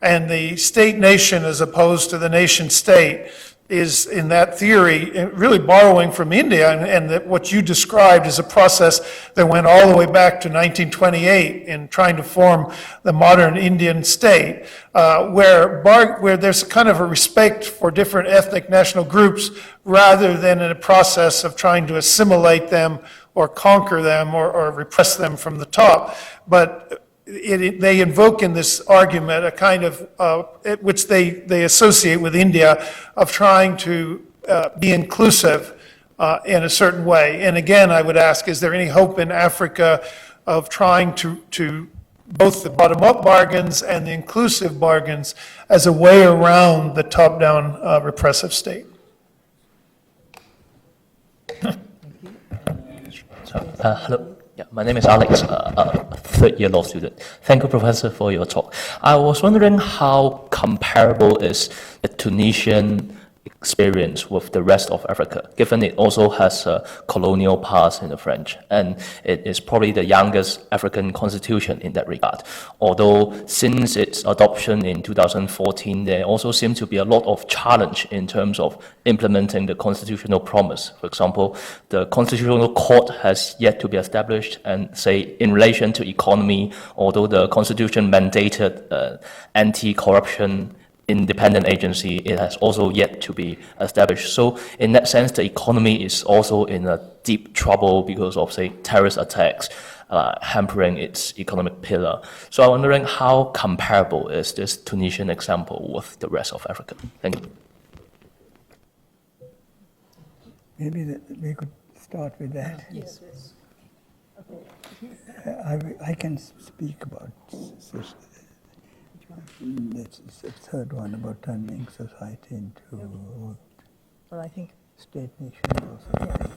And the state nation, as opposed to the nation state, is in that theory really borrowing from India, and that what you described is a process that went all the way back to 1928 in trying to form the modern Indian state, where there's kind of a respect for different ethnic national groups rather than in a process of trying to assimilate them or conquer them or repress them from the top. But they invoke in this argument a kind of, which they associate with India, of trying to be inclusive in a certain way. And again, I would ask, is there any hope in Africa of trying to both the bottom-up bargains and the inclusive bargains as a way around the top-down repressive state? Hello. Yeah, my name is Alex, third-year law student. Thank you, Professor, for your talk. I was wondering how comparable is the Tunisian experience with the rest of Africa, given it also has a colonial past in the French, and it is probably the youngest African constitution in that regard. Although since its adoption in 2014, there also seems to be a lot of challenge in terms of implementing the constitutional promise. For example, the constitutional court has yet to be established, and say in relation to economy, although the constitution mandated anti-corruption independent agency, it has also yet to be established. So in that sense, the economy is also in a deep trouble because of, say, terrorist attacks hampering its economic pillar. So I'm wondering how comparable is this Tunisian example with the rest of Africa? Thank you. Maybe we could start with that. Yes. I can speak about that's the third one, about turning society into Well, I think state nation or something.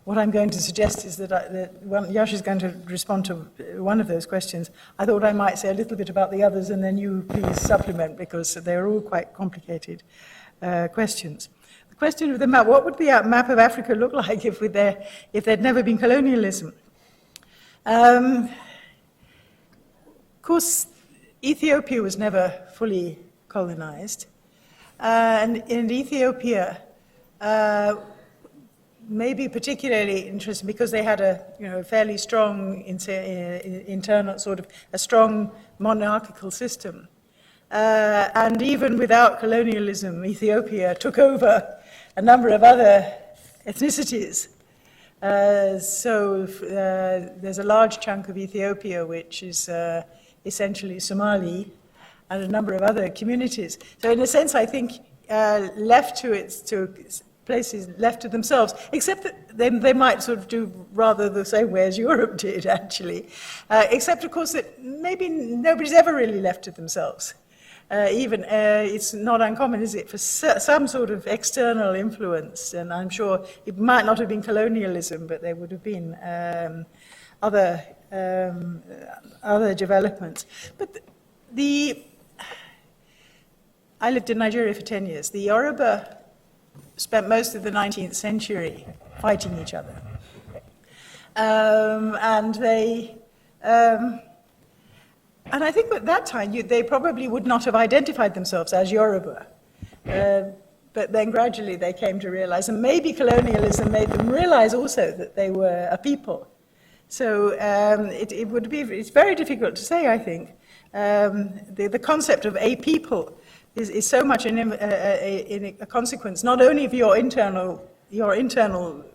what I'm going to suggest is that, Yash is going to respond to one of those questions. I thought I might say a little bit about the others, and then you please supplement, because they're all quite complicated questions. The question of the map: what would the map of Africa look like if there'd never been colonialism? Of course, Ethiopia was never fully colonized, and in Ethiopia, maybe particularly interesting because they had a fairly strong internal sort of a strong monarchical system, and even without colonialism, Ethiopia took over a number of other ethnicities. So there's a large chunk of Ethiopia which is essentially Somali, and a number of other communities. So in a sense, I think left to places left to themselves, except that they might sort of do rather the same way as Europe did, actually, except, of course, that maybe nobody's ever really left to themselves. It's not uncommon, is it, for some sort of external influence, and I'm sure it might not have been colonialism, but there would have been other developments. But I lived in Nigeria for 10 years. The Yoruba spent most of the 19th century fighting each other. And I think at that time, they probably would not have identified themselves as Yoruba. But then gradually they came to realize, and maybe colonialism made them realize also that they were a people. So it's very difficult to say, I think. The concept of a people is so much a consequence, not only of your internal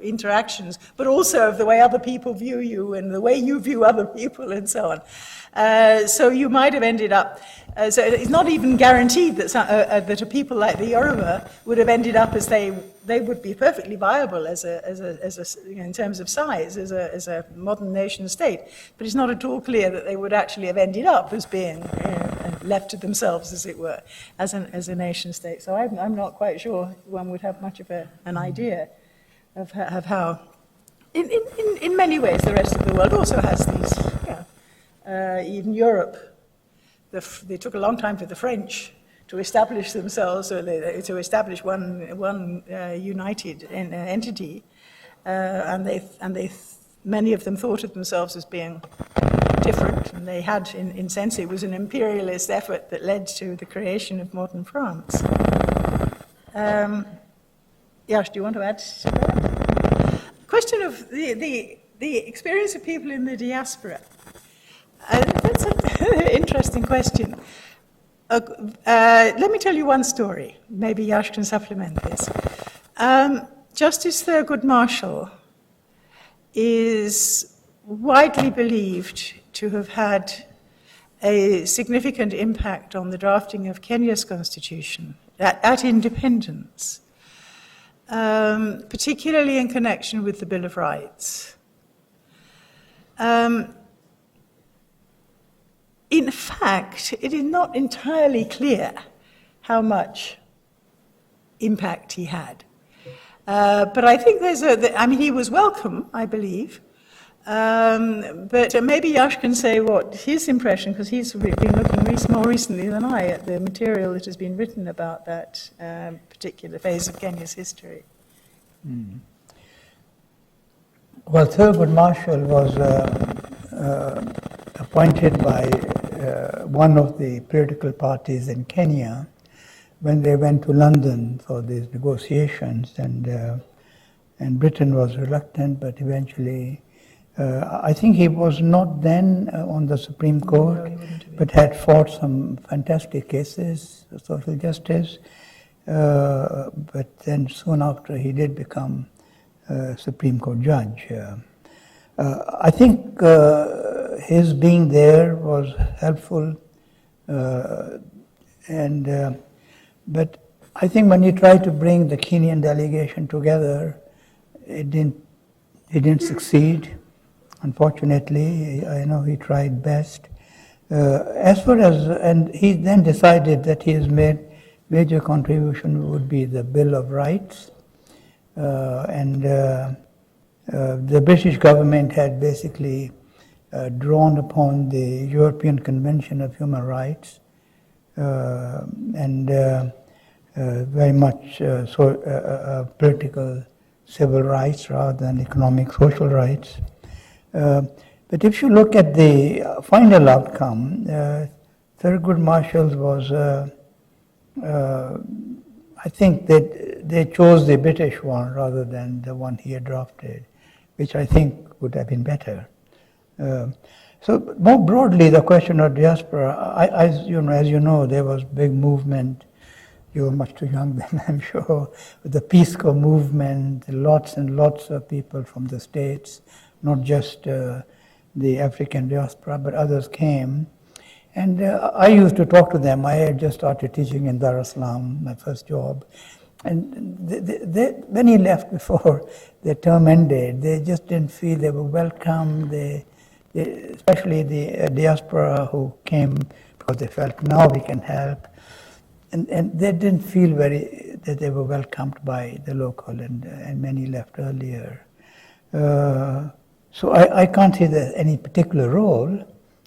interactions, but also of the way other people view you and the way you view other people and so on. So you might have ended up, so it's not even guaranteed that a people like the Yoruba would have ended up as they would be perfectly viable in terms of size as a modern nation state. But it's not at all clear that they would actually have ended up as being left to themselves, as it were, as a nation state. So I'm not quite sure one would have much of an idea of how, in many ways, the rest of the world also has these. Even Europe, they took a long time for the French to establish themselves, or to establish one united entity, and many of them thought of themselves as being different, and they had, in sense, it was an imperialist effort that led to the creation of modern France. Yash, do you want to add to that? Question of the experience of people in the diaspora. That's an interesting question. Let me tell you one story. Maybe Yash can supplement this. Justice Thurgood Marshall is widely believed to have had a significant impact on the drafting of Kenya's constitution at independence, particularly in connection with the Bill of Rights. In fact, it is not entirely clear how much impact he had. But I think he was welcome, I believe. But maybe Yash can say what his impression, because he's been looking more recently than I at the material that has been written about that particular phase of Kenya's history. Well, Thurgood Marshall was appointed by one of the political parties in Kenya when they went to London for these negotiations, and Britain was reluctant, but eventually, I think he was not then on the Supreme Court, but had fought some fantastic cases of social justice. But then soon after, he did become Supreme Court judge. I think his being there was helpful, but I think when he tried to bring the Kenyan delegation together, he didn't succeed. Unfortunately, I know he tried best. And he then decided that his major contribution would be the Bill of Rights. The British government had basically drawn upon the European Convention of Human Rights very much political civil rights rather than economic social rights. But if you look at the final outcome, Thurgood Marshall was, I think that they chose the British one rather than the one he had drafted, which I think would have been better. So more broadly, the question of diaspora, as you know, there was big movement. You were much too young then, I'm sure. With the Peace Corps movement, lots and lots of people from the States, not just the African diaspora, but others came. And I used to talk to them. I had just started teaching in Dar es Salaam, my first job. And when he left before the term ended, they just didn't feel they were welcome. Especially the diaspora who came because they felt now we can help. And they didn't feel that they were welcomed by the local, and many left earlier. So I can't say there's any particular role,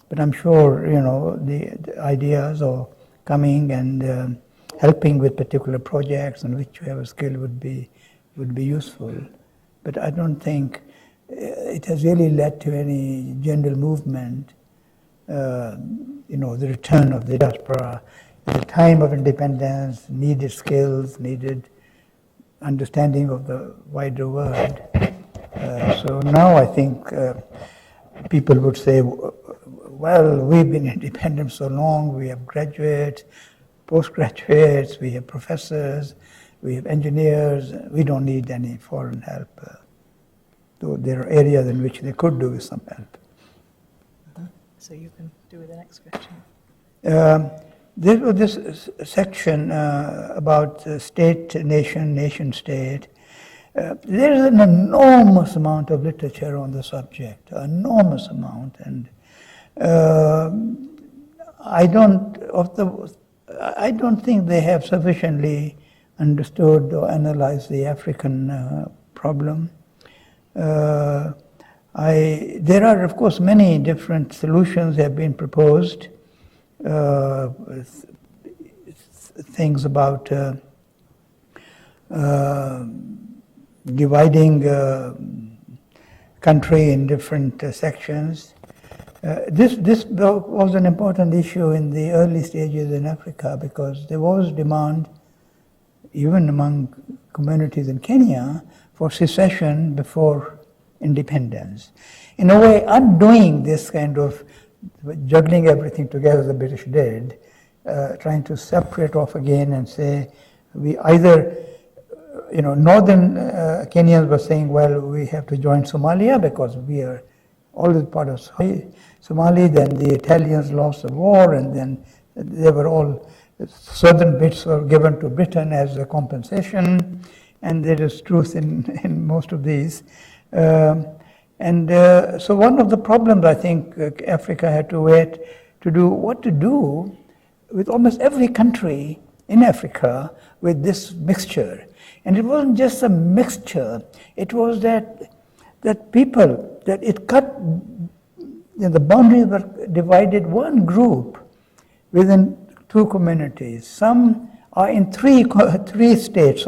but I'm sure, the ideas are coming and helping with particular projects on which you have a skill would be useful. But I don't think it has really led to any general movement, the return of the diaspora. At the time of independence, needed skills, needed understanding of the wider world. So now I think people would say, well, we've been independent so long, we have graduates, postgraduates, we have professors, we have engineers, we don't need any foreign help. Though there are areas in which they could do with some help. So you can do with the next question. There was this section about state, nation, nation-state. There is an enormous amount of literature on the subject, enormous amount, and I don't think they have sufficiently understood or analyzed the African problem. There are, of course, many different solutions have been proposed. Things about dividing country in different sections. This was an important issue in the early stages in Africa because there was demand, even among communities in Kenya, for secession before independence. In a way, undoing this kind of juggling everything together the British did, trying to separate off again and say, we either, northern Kenyans were saying, well, we have to join Somalia because we are always part of Somalia, then the Italians lost the war, and then they were all, southern bits were given to Britain as a compensation, and there is truth in most of these. So one of the problems I think Africa had to wait to do, what to do with almost every country in Africa with this mixture. And it wasn't just a mixture, it was that people that it cut, the boundaries were divided one group within two communities. Some are in three states.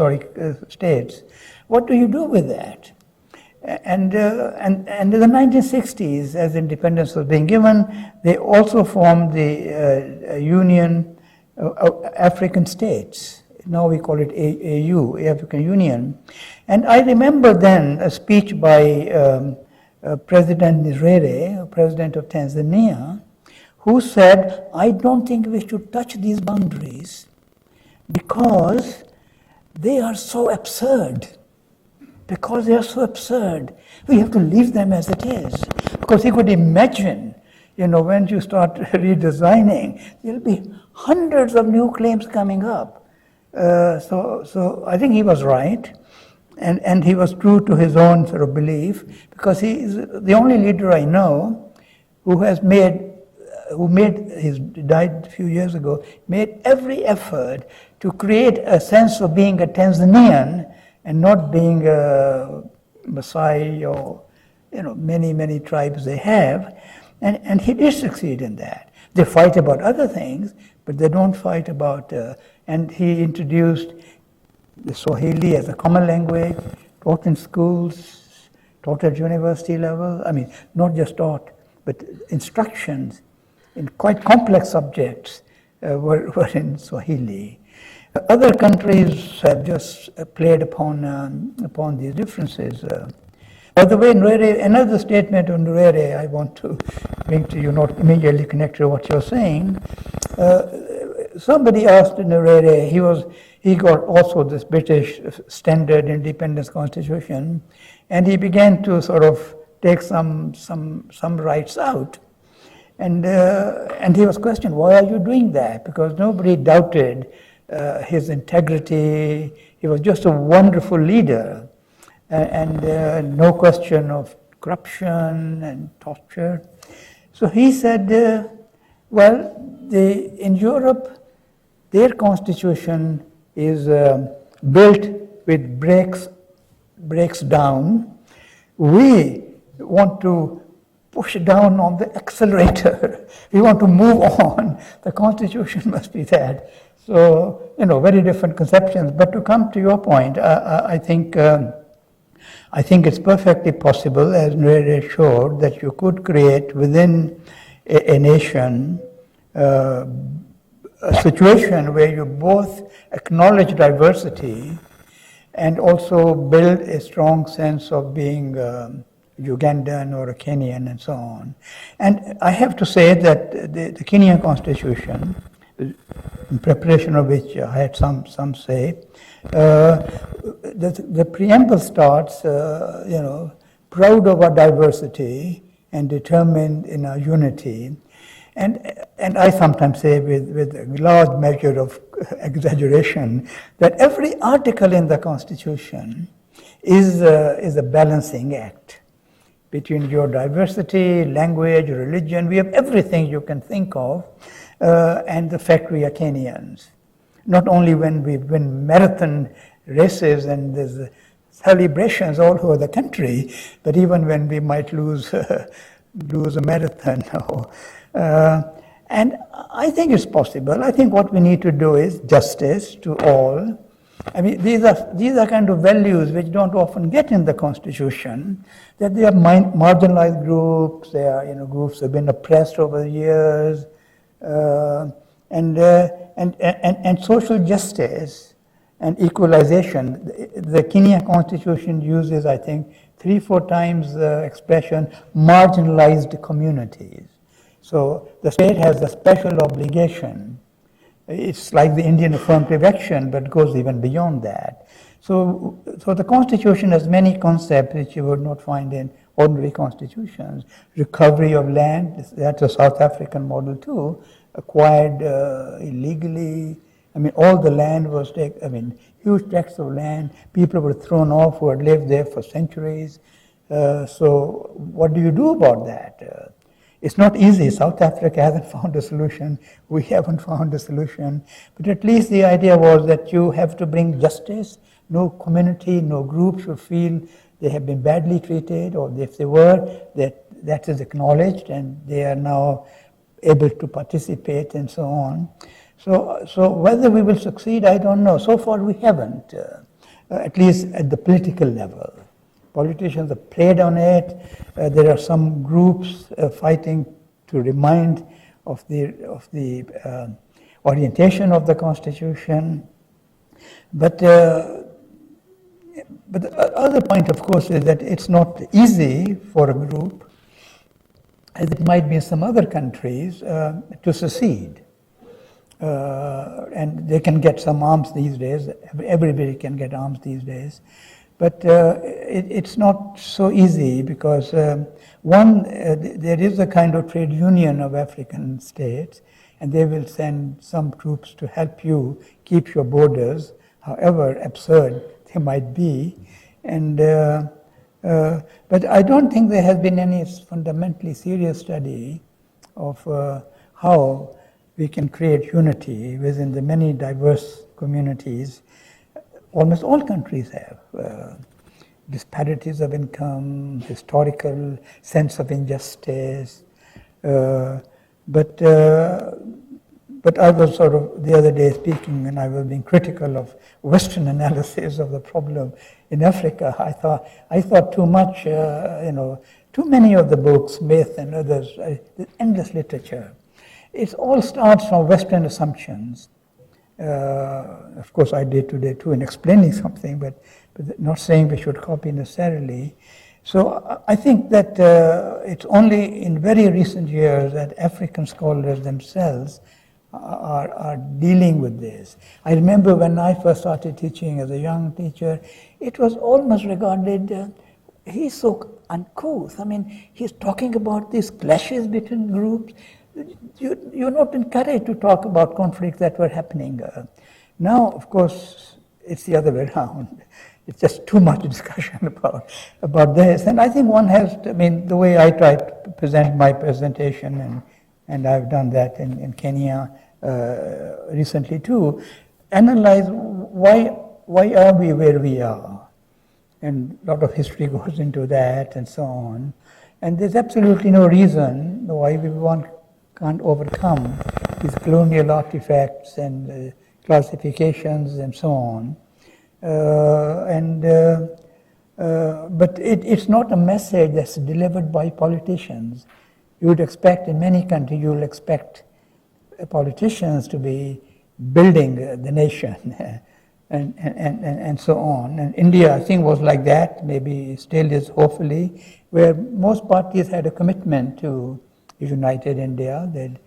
What do you do with that? And in the 1960s, as independence was being given, they also formed the Union of African States. Now we call it AU, African Union. And I remember then a speech by President Nyerere, President of Tanzania, who said, I don't think we should touch these boundaries because they are so absurd. Because they are so absurd, we have to leave them as it is. Because he could imagine, when you start redesigning, there'll be hundreds of new claims coming up. So I think he was right, and he was true to his own sort of belief, because he is the only leader I know who died a few years ago, made every effort to create a sense of being a Tanzanian and not being a Maasai or many tribes they have, and he did succeed in that. They fight about other things, but they don't fight about. And he introduced the Swahili as a common language, taught in schools, taught at university level. I mean, not just taught, but instructions in quite complex subjects were in Swahili. Other countries have just played upon these differences. By the way, another statement on Nyerere I want to bring to you, not immediately connected to what you're saying. Somebody asked Nyerere, he got also this British standard independence constitution, and he began to sort of take some rights out. And he was questioned, why are you doing that? Because nobody doubted his integrity. He was just a wonderful leader, and no question of corruption and torture. So he said, in Europe, their constitution is built with brakes down. We want to push down on the accelerator. We want to move on. The constitution must be that. So, very different conceptions. But to come to your point, I think it's perfectly possible, as Nyerere showed, that you could create within a nation a situation where you both acknowledge diversity and also build a strong sense of being Ugandan or a Kenyan and so on. And I have to say that the Kenyan constitution, in preparation of which I had some say, the preamble starts, proud of our diversity and determined in our unity. And I sometimes say with a large measure of exaggeration that every article in the Constitution is a balancing act between your diversity, language, religion. We have everything you can think of, and the fact we are Kenyans. Not only when we win marathon races and there's celebrations all over the country, but even when we might lose a marathon. And I think it's possible. I think what we need to do is justice to all. I mean, these are kind of values which don't often get in the Constitution, that they are marginalized groups, they are groups that have been oppressed over the years, and social justice and equalization. The Kenyan Constitution uses, I think, 3-4 times the expression marginalized communities. So the state has a special obligation. It's like the Indian affirmative action, but goes even beyond that. So the Constitution has many concepts which you would not find in ordinary constitutions. Recovery of land, that's a South African model too, acquired illegally. I mean, all the land was taken, huge tracts of land. People were thrown off who had lived there for centuries. So what do you do about that? It's not easy. South Africa hasn't found a solution. We haven't found a solution. But at least the idea was that you have to bring justice. No community, no group should feel they have been badly treated, or if they were, that is acknowledged and they are now able to participate and so on. So whether we will succeed, I don't know. So far we haven't, at least at the political level. Politicians have played on it. There are some groups fighting to remind of the orientation of the Constitution. But the other point, of course, is that it's not easy for a group, as it might be in some other countries, to secede. And they can get some arms these days. Everybody can get arms these days. But it's not so easy because, there is a kind of trade union of African states, and they will send some troops to help you keep your borders, however absurd they might be. And but I don't think there has been any fundamentally serious study of how we can create unity within the many diverse communities. Almost all countries have disparities of income, historical sense of injustice. But I was sort of the other day speaking, and I was being critical of Western analysis of the problem in Africa. I thought too much, too many of the books, Smith and others, endless literature. It all starts from Western assumptions. Of course, I did today too in explaining something, but not saying we should copy necessarily. So I think that it's only in very recent years that African scholars themselves are dealing with this. I remember when I first started teaching as a young teacher, it was almost regarded, he's so uncouth. I mean, he's talking about these clashes between groups. You're not encouraged to talk about conflicts that were happening. Now, of course, it's the other way around. It's just too much discussion about this. And I think one has to, the way I try to present my presentation, and I've done that in Kenya recently too, analyze why are we where we are? And a lot of history goes into that and so on. And there's absolutely no reason why we can't overcome these colonial artifacts and classifications and so on. But it's not a message that's delivered by politicians. You would expect, in many countries, you will expect politicians to be building the nation and so on. And India, I think, was like that, maybe still is, hopefully, where most parties had a commitment to united India. They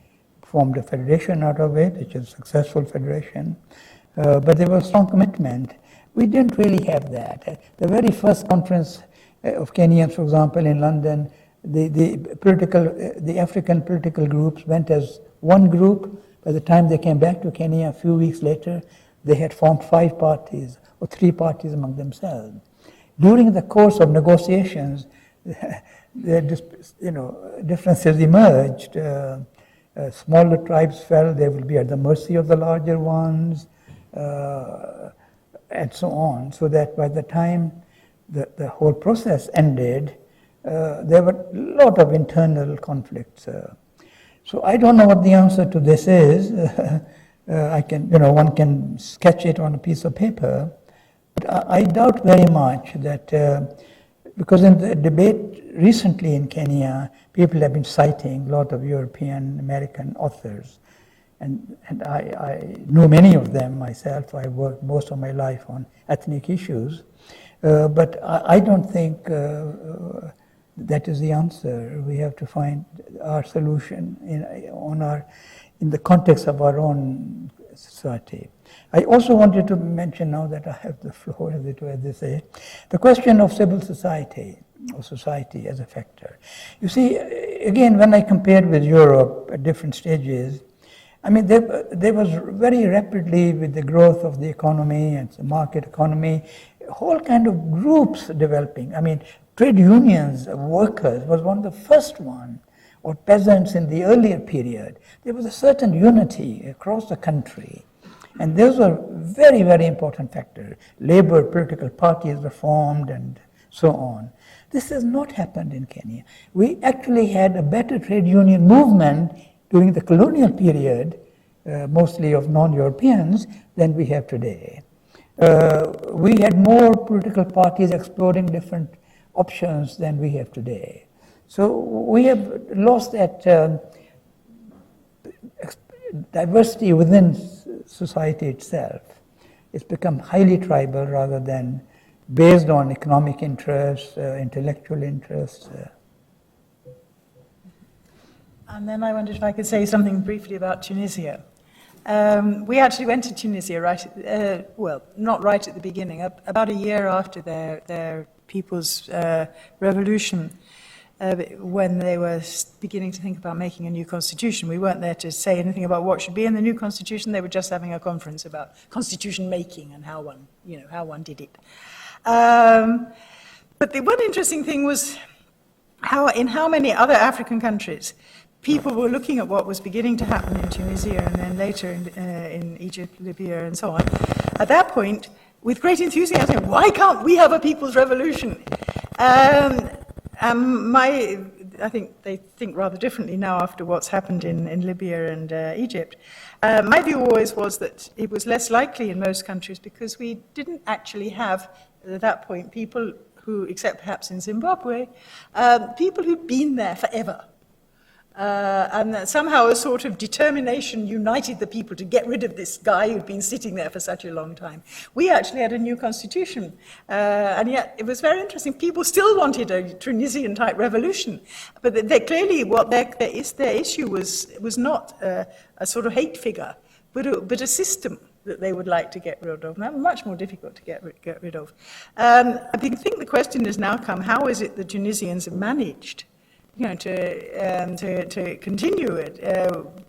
formed a federation out of it, which is a successful federation. But there was a strong commitment. We didn't really have that. The very first conference of Kenyans, for example, in London, the African political groups went as one group. By the time they came back to Kenya a few weeks later, they had formed 5 parties or 3 parties among themselves. During the course of negotiations, differences emerged. Smaller tribes felt they would be at the mercy of the larger ones, and so on. So that by the time the whole process ended, there were a lot of internal conflicts. So I don't know what the answer to this is. One can sketch it on a piece of paper, but I doubt very much that, because in the debate recently in Kenya, people have been citing a lot of European American authors, and I know many of them myself. I worked most of my life on ethnic issues, but I don't think that is the answer. We have to find our solution in the context of our own society. I also wanted to mention, now that I have the floor, as it were, as they say, the question of civil society, or society as a factor. You see, again, when I compared with Europe at different stages, there was very rapidly, with the growth of the economy and the market economy, a whole kind of groups developing. Trade unions, workers, was one of the first one. or peasants in the earlier period, there was a certain unity across the country. And those were very, very important factors. Labor political parties were formed and so on. This has not happened in Kenya. We actually had a better trade union movement during the colonial period, mostly of non-Europeans, than we have today. We had more political parties exploring different options than we have today. So we have lost that diversity within society itself. It's become highly tribal rather than based on economic interests, intellectual interests. And then I wondered if I could say something briefly about Tunisia. We actually went to Tunisia well, not right at the beginning, about a year after their people's revolution, when they were beginning to think about making a new constitution. We weren't there to say anything about what should be in the new constitution. They were just having a conference about constitution making and how one did it. But the one interesting thing was in how many other African countries people were looking at what was beginning to happen in Tunisia and then later in Egypt, Libya, and so on. At that point, with great enthusiasm, why can't we have a people's revolution? I think they think rather differently now after what's happened in Libya and Egypt. My view always was that it was less likely in most countries because we didn't actually have, at that point, people who, except perhaps in Zimbabwe, people who'd been there forever. And that somehow a sort of determination united the people to get rid of this guy who'd been sitting there for such a long time. We actually had a new constitution, and yet it was very interesting. People still wanted a Tunisian-type revolution, but they clearly their issue was not a sort of hate figure, but a system that they would like to get rid of. And that was much more difficult to get rid of. I think the question has now come: how is it the Tunisians have managed to continue it,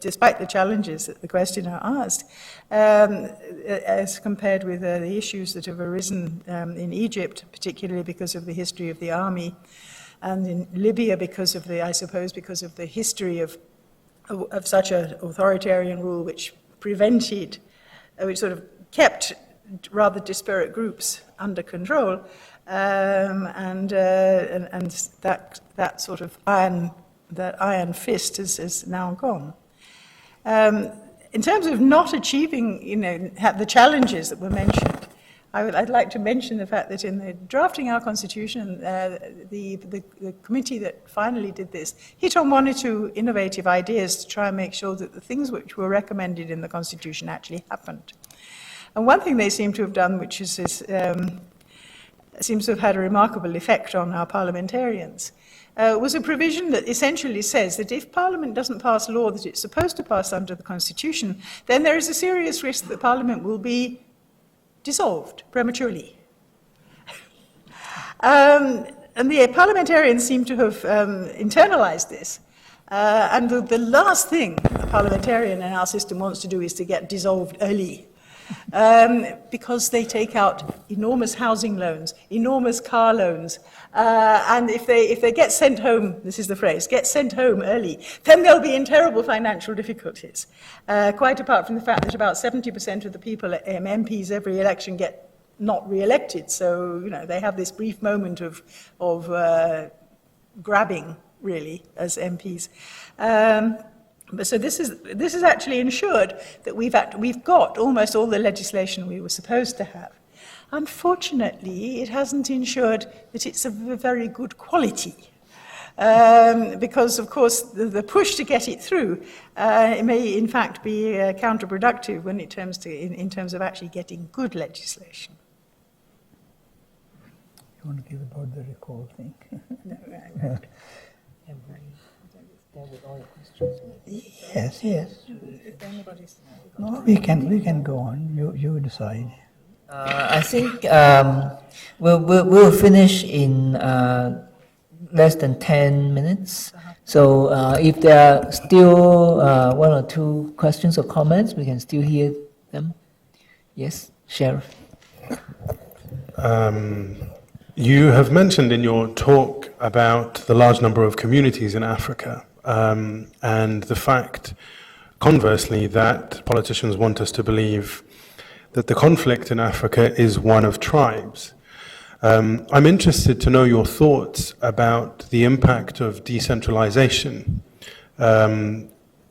despite the challenges that the questioner asked, as compared with the issues that have arisen in Egypt, particularly because of the history of the army, and in Libya because of the history of such an authoritarian rule which prevented, which sort of kept rather disparate groups under control. And that sort of iron fist is now gone. In terms of not achieving, the challenges that were mentioned, I'd like to mention the fact that in the drafting our constitution, the committee that finally did this hit on one or two innovative ideas to try and make sure that the things which were recommended in the constitution actually happened. And one thing they seem to have done, which is this, seems to have had a remarkable effect on our parliamentarians, was a provision that essentially says that if Parliament doesn't pass law that it's supposed to pass under the Constitution, then there is a serious risk that Parliament will be dissolved prematurely. And the parliamentarians seem to have internalized this. And the last thing a parliamentarian in our system wants to do is to get dissolved early. Because they take out enormous housing loans, enormous car loans, and if they get sent home, this is the phrase, get sent home early, then they'll be in terrible financial difficulties. Quite apart from the fact that about 70% of the people, MPs every election, get not re-elected. So, they have this brief moment of grabbing, really, as MPs. So this is actually ensured that we've got almost all the legislation we were supposed to have. Unfortunately, it hasn't ensured that it's of a very good quality, because of course the push to get it through it may in fact be counterproductive when it comes to in terms of actually getting good legislation. You want to give about the recall thing? No, Yes. No, we can go on. You decide. I think we'll finish in less than 10 minutes. So if there are still one or two questions or comments, we can still hear them. Yes, Sheriff. You have mentioned in your talk about the large number of communities in Africa. and the fact, conversely, that politicians want us to believe that the conflict in Africa is one of tribes. I'm interested to know your thoughts about the impact of decentralization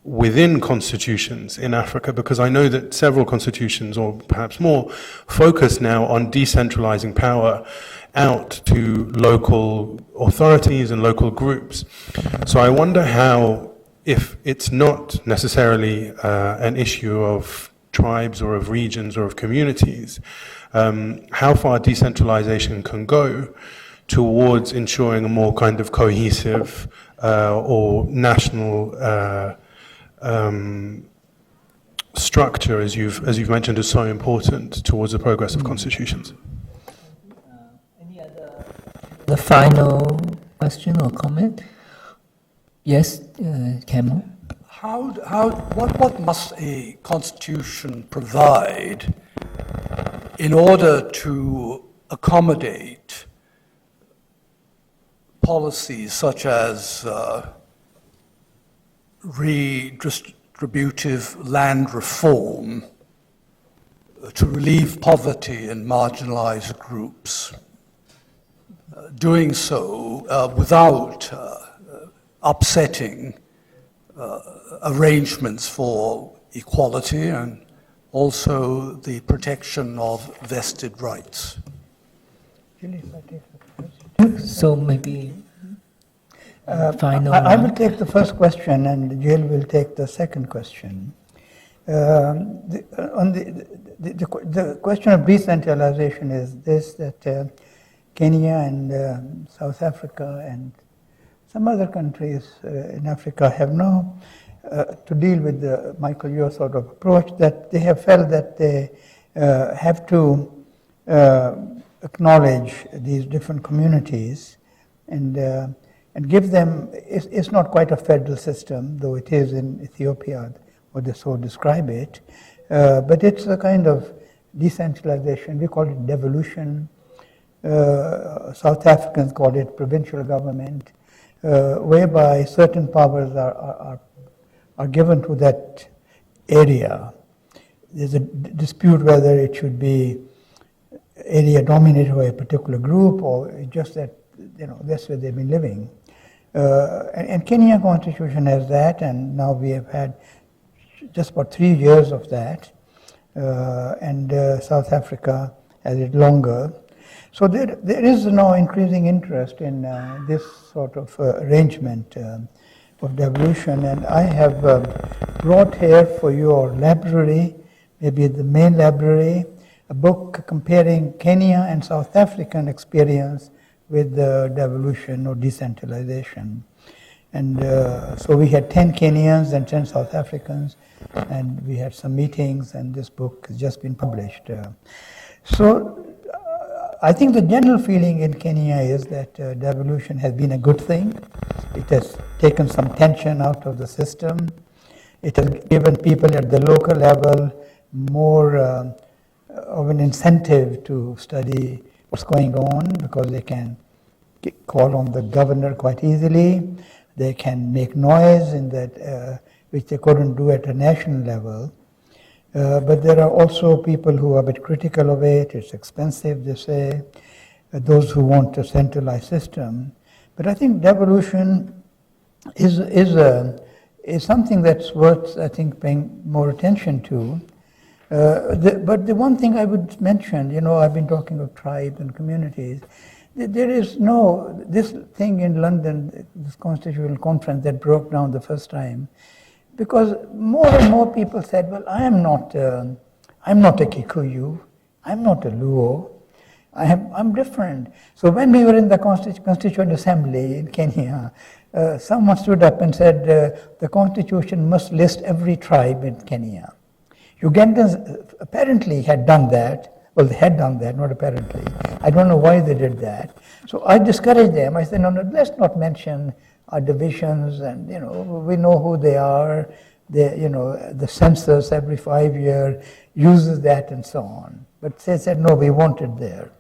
within constitutions in Africa, because I know that several constitutions, or perhaps more, focus now on decentralizing power out to local authorities and local groups. So I wonder how, if it's not necessarily an issue of tribes or of regions or of communities, how far decentralization can go towards ensuring a more kind of cohesive or national structure, as you've mentioned, is so important towards the progress of constitutions. Any other? The final question or comment? Yes, Camel. What must a constitution provide in order to accommodate policies such as redistributive land reform to relieve poverty in marginalized groups, doing so without upsetting arrangements for equality and also the protection of vested rights? So maybe final. I will take the first question, and Jill will take the second question. On the question of decentralization is this: that Kenya and South Africa and some other countries in Africa have now to deal with the Michael, your sort of approach, that they have felt that they have to acknowledge these different communities and give them. It's not quite a federal system, though it is in Ethiopia, or they so describe it, but it's a kind of decentralization. We call it devolution. South Africans call it provincial government, whereby certain powers are given to that area. There's a dispute whether it should be area dominated by a particular group or just that, that's where they've been living. And Kenya Constitution has that, and now we have had just about 3 years of that, and South Africa has it longer. So there is now increasing interest in this sort of arrangement of devolution, and I have brought here for your library, maybe the main library, a book comparing Kenya and South African experience with devolution or decentralization. And so we had 10 Kenyans and 10 South Africans, and we had some meetings, and this book has just been published. So I think the general feeling in Kenya is that devolution has been a good thing. It has taken some tension out of the system. It has given people at the local level more of an incentive to study what's going on, because they can call on the governor quite easily. They can make noise in that which they couldn't do at a national level. But there are also people who are a bit critical of it. It's expensive, they say. Those who want a centralized system. But I think devolution is something that's worth, I think, paying more attention to. But the one thing I would mention, I've been talking of tribes and communities. There is this thing in London, this constitutional conference that broke down the first time, because more and more people said, well, I'm not a Kikuyu, I'm not a Luo, I'm different. So when we were in the Constituent Assembly in Kenya, someone stood up and said, the Constitution must list every tribe in Kenya. Ugandans apparently had done that. Well, they had done that, not apparently. I don't know why they did that. So I discouraged them. I said, no, let's not mention our divisions, and we know who they are. The census every 5 years uses that and so on. But they said, no, we want it there.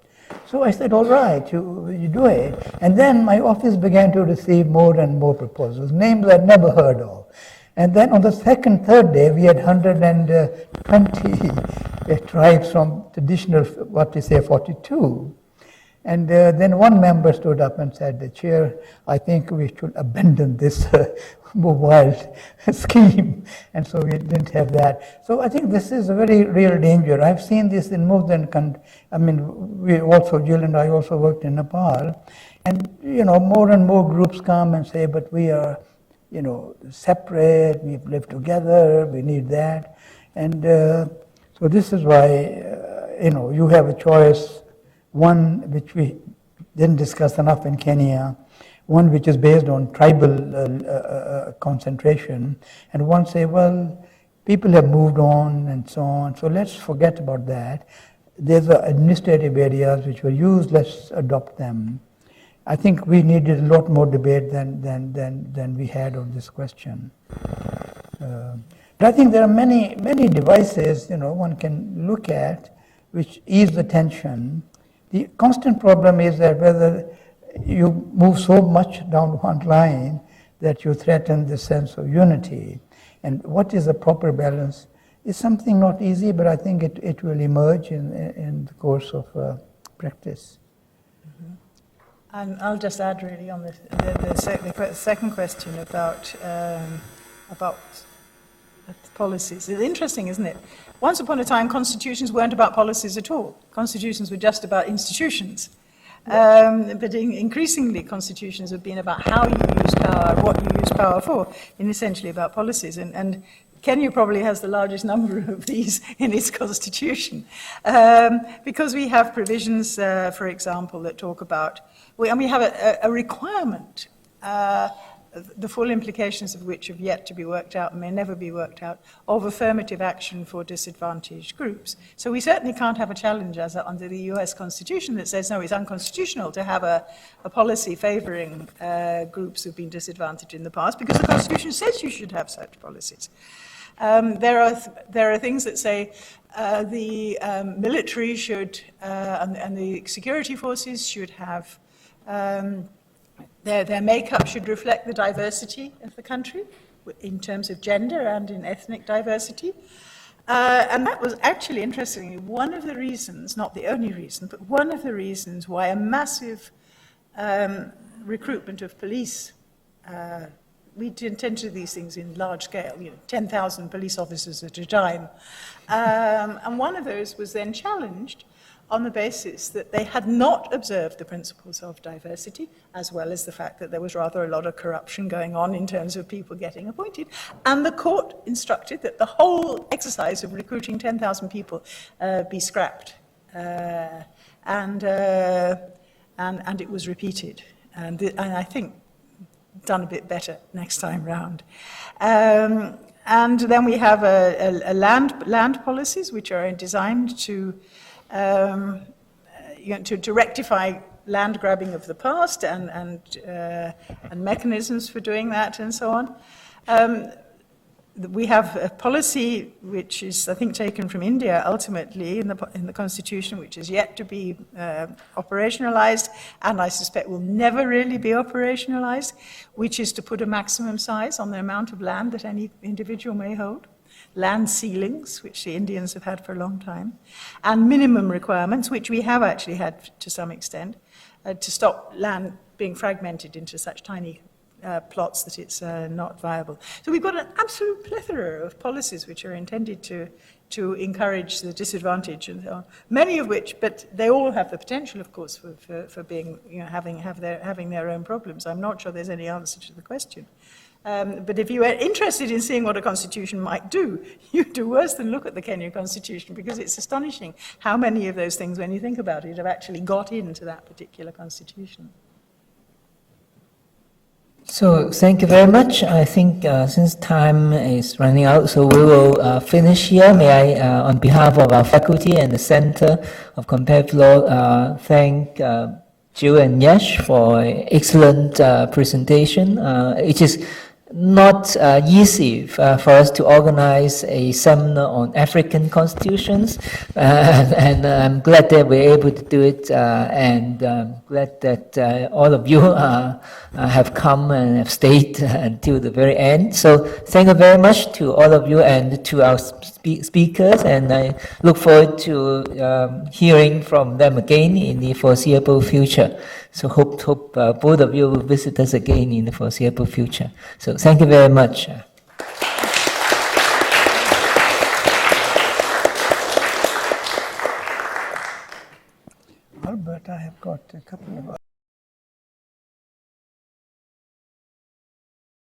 So I said, all right, you do it. And then my office began to receive more and more proposals, names I'd never heard of. And then on the second, third day, we had 120 tribes from traditional, what we say, 42. And then one member stood up and said, the chair, I think we should abandon this mobile scheme. And so we didn't have that. So I think this is a very real danger. I've seen this in more than, we also, Jill and I also worked in Nepal. And, more and more groups come and say, but we are, separate, we've lived together, we need that. And so this is why, you have a choice. One which we didn't discuss enough in Kenya, one which is based on tribal concentration, and one say, well, people have moved on and so on, so let's forget about that. There's administrative areas which were used, let's adopt them. I think we needed a lot more debate than we had on this question. But I think there are many devices, one can look at which ease the tension. The constant problem is that whether you move so much down one line that you threaten the sense of unity. And what is the proper balance is something not easy, but I think it will emerge in the course of practice. Mm-hmm. And I'll just add really on the second question about policies. It's interesting, isn't it? Once upon a time, constitutions weren't about policies at all. Constitutions were just about institutions. But increasingly, constitutions have been about how you use power, what you use power for, and essentially about policies. And Kenya probably has the largest number of these in its constitution, because we have provisions, for example, that talk about, we have a requirement, the full implications of which have yet to be worked out and may never be worked out, of affirmative action for disadvantaged groups. So we certainly can't have a challenge under the US Constitution that says, no, it's unconstitutional to have a policy favoring groups who've been disadvantaged in the past, because the Constitution says you should have such policies. There are things that say the military should, and the security forces should have, their makeup should reflect the diversity of the country in terms of gender and in ethnic diversity. And that was actually, interestingly, one of the reasons, not the only reason, but one of the reasons why a massive recruitment of police, we tend to do these things in large scale, 10,000 police officers at a time. And one of those was then challenged on the basis that they had not observed the principles of diversity, as well as the fact that there was rather a lot of corruption going on in terms of people getting appointed. And the court instructed that the whole exercise of recruiting 10,000 people be scrapped. And it was repeated. And I think done a bit better next time round. And then we have land policies, which are designed to rectify land grabbing of the past and mechanisms for doing that and so on. We have a policy which is, I think, taken from India ultimately in the constitution, which is yet to be operationalized, and I suspect will never really be operationalized, which is to put a maximum size on the amount of land that any individual may hold. Land ceilings, which the Indians have had for a long time, and minimum requirements, which we have actually had to some extent, to stop land being fragmented into such tiny plots that it's not viable. So we've got an absolute plethora of policies which are intended to encourage the disadvantage, and many of which, but they all have the potential, of course, for being, having their own problems. I'm not sure there's any answer to the question. But if you are interested in seeing what a constitution might do, you do worse than look at the Kenya constitution, because it's astonishing how many of those things, when you think about it, have actually got into that particular constitution. So thank you very much. I think since time is running out, so we will finish here. May I, on behalf of our faculty and the Center of Comparative Law, thank Jill and Yash for excellent presentation. It is not easy for us to organize a seminar on African constitutions, and I'm glad that we're able to do it, and glad that all of you have come and have stayed until the very end. So thank you very much to all of you and to our speakers, and I look forward to hearing from them again in the foreseeable future. So hope both of you will visit us again in the foreseeable future. So thank you very much. Albert, I have got a couple of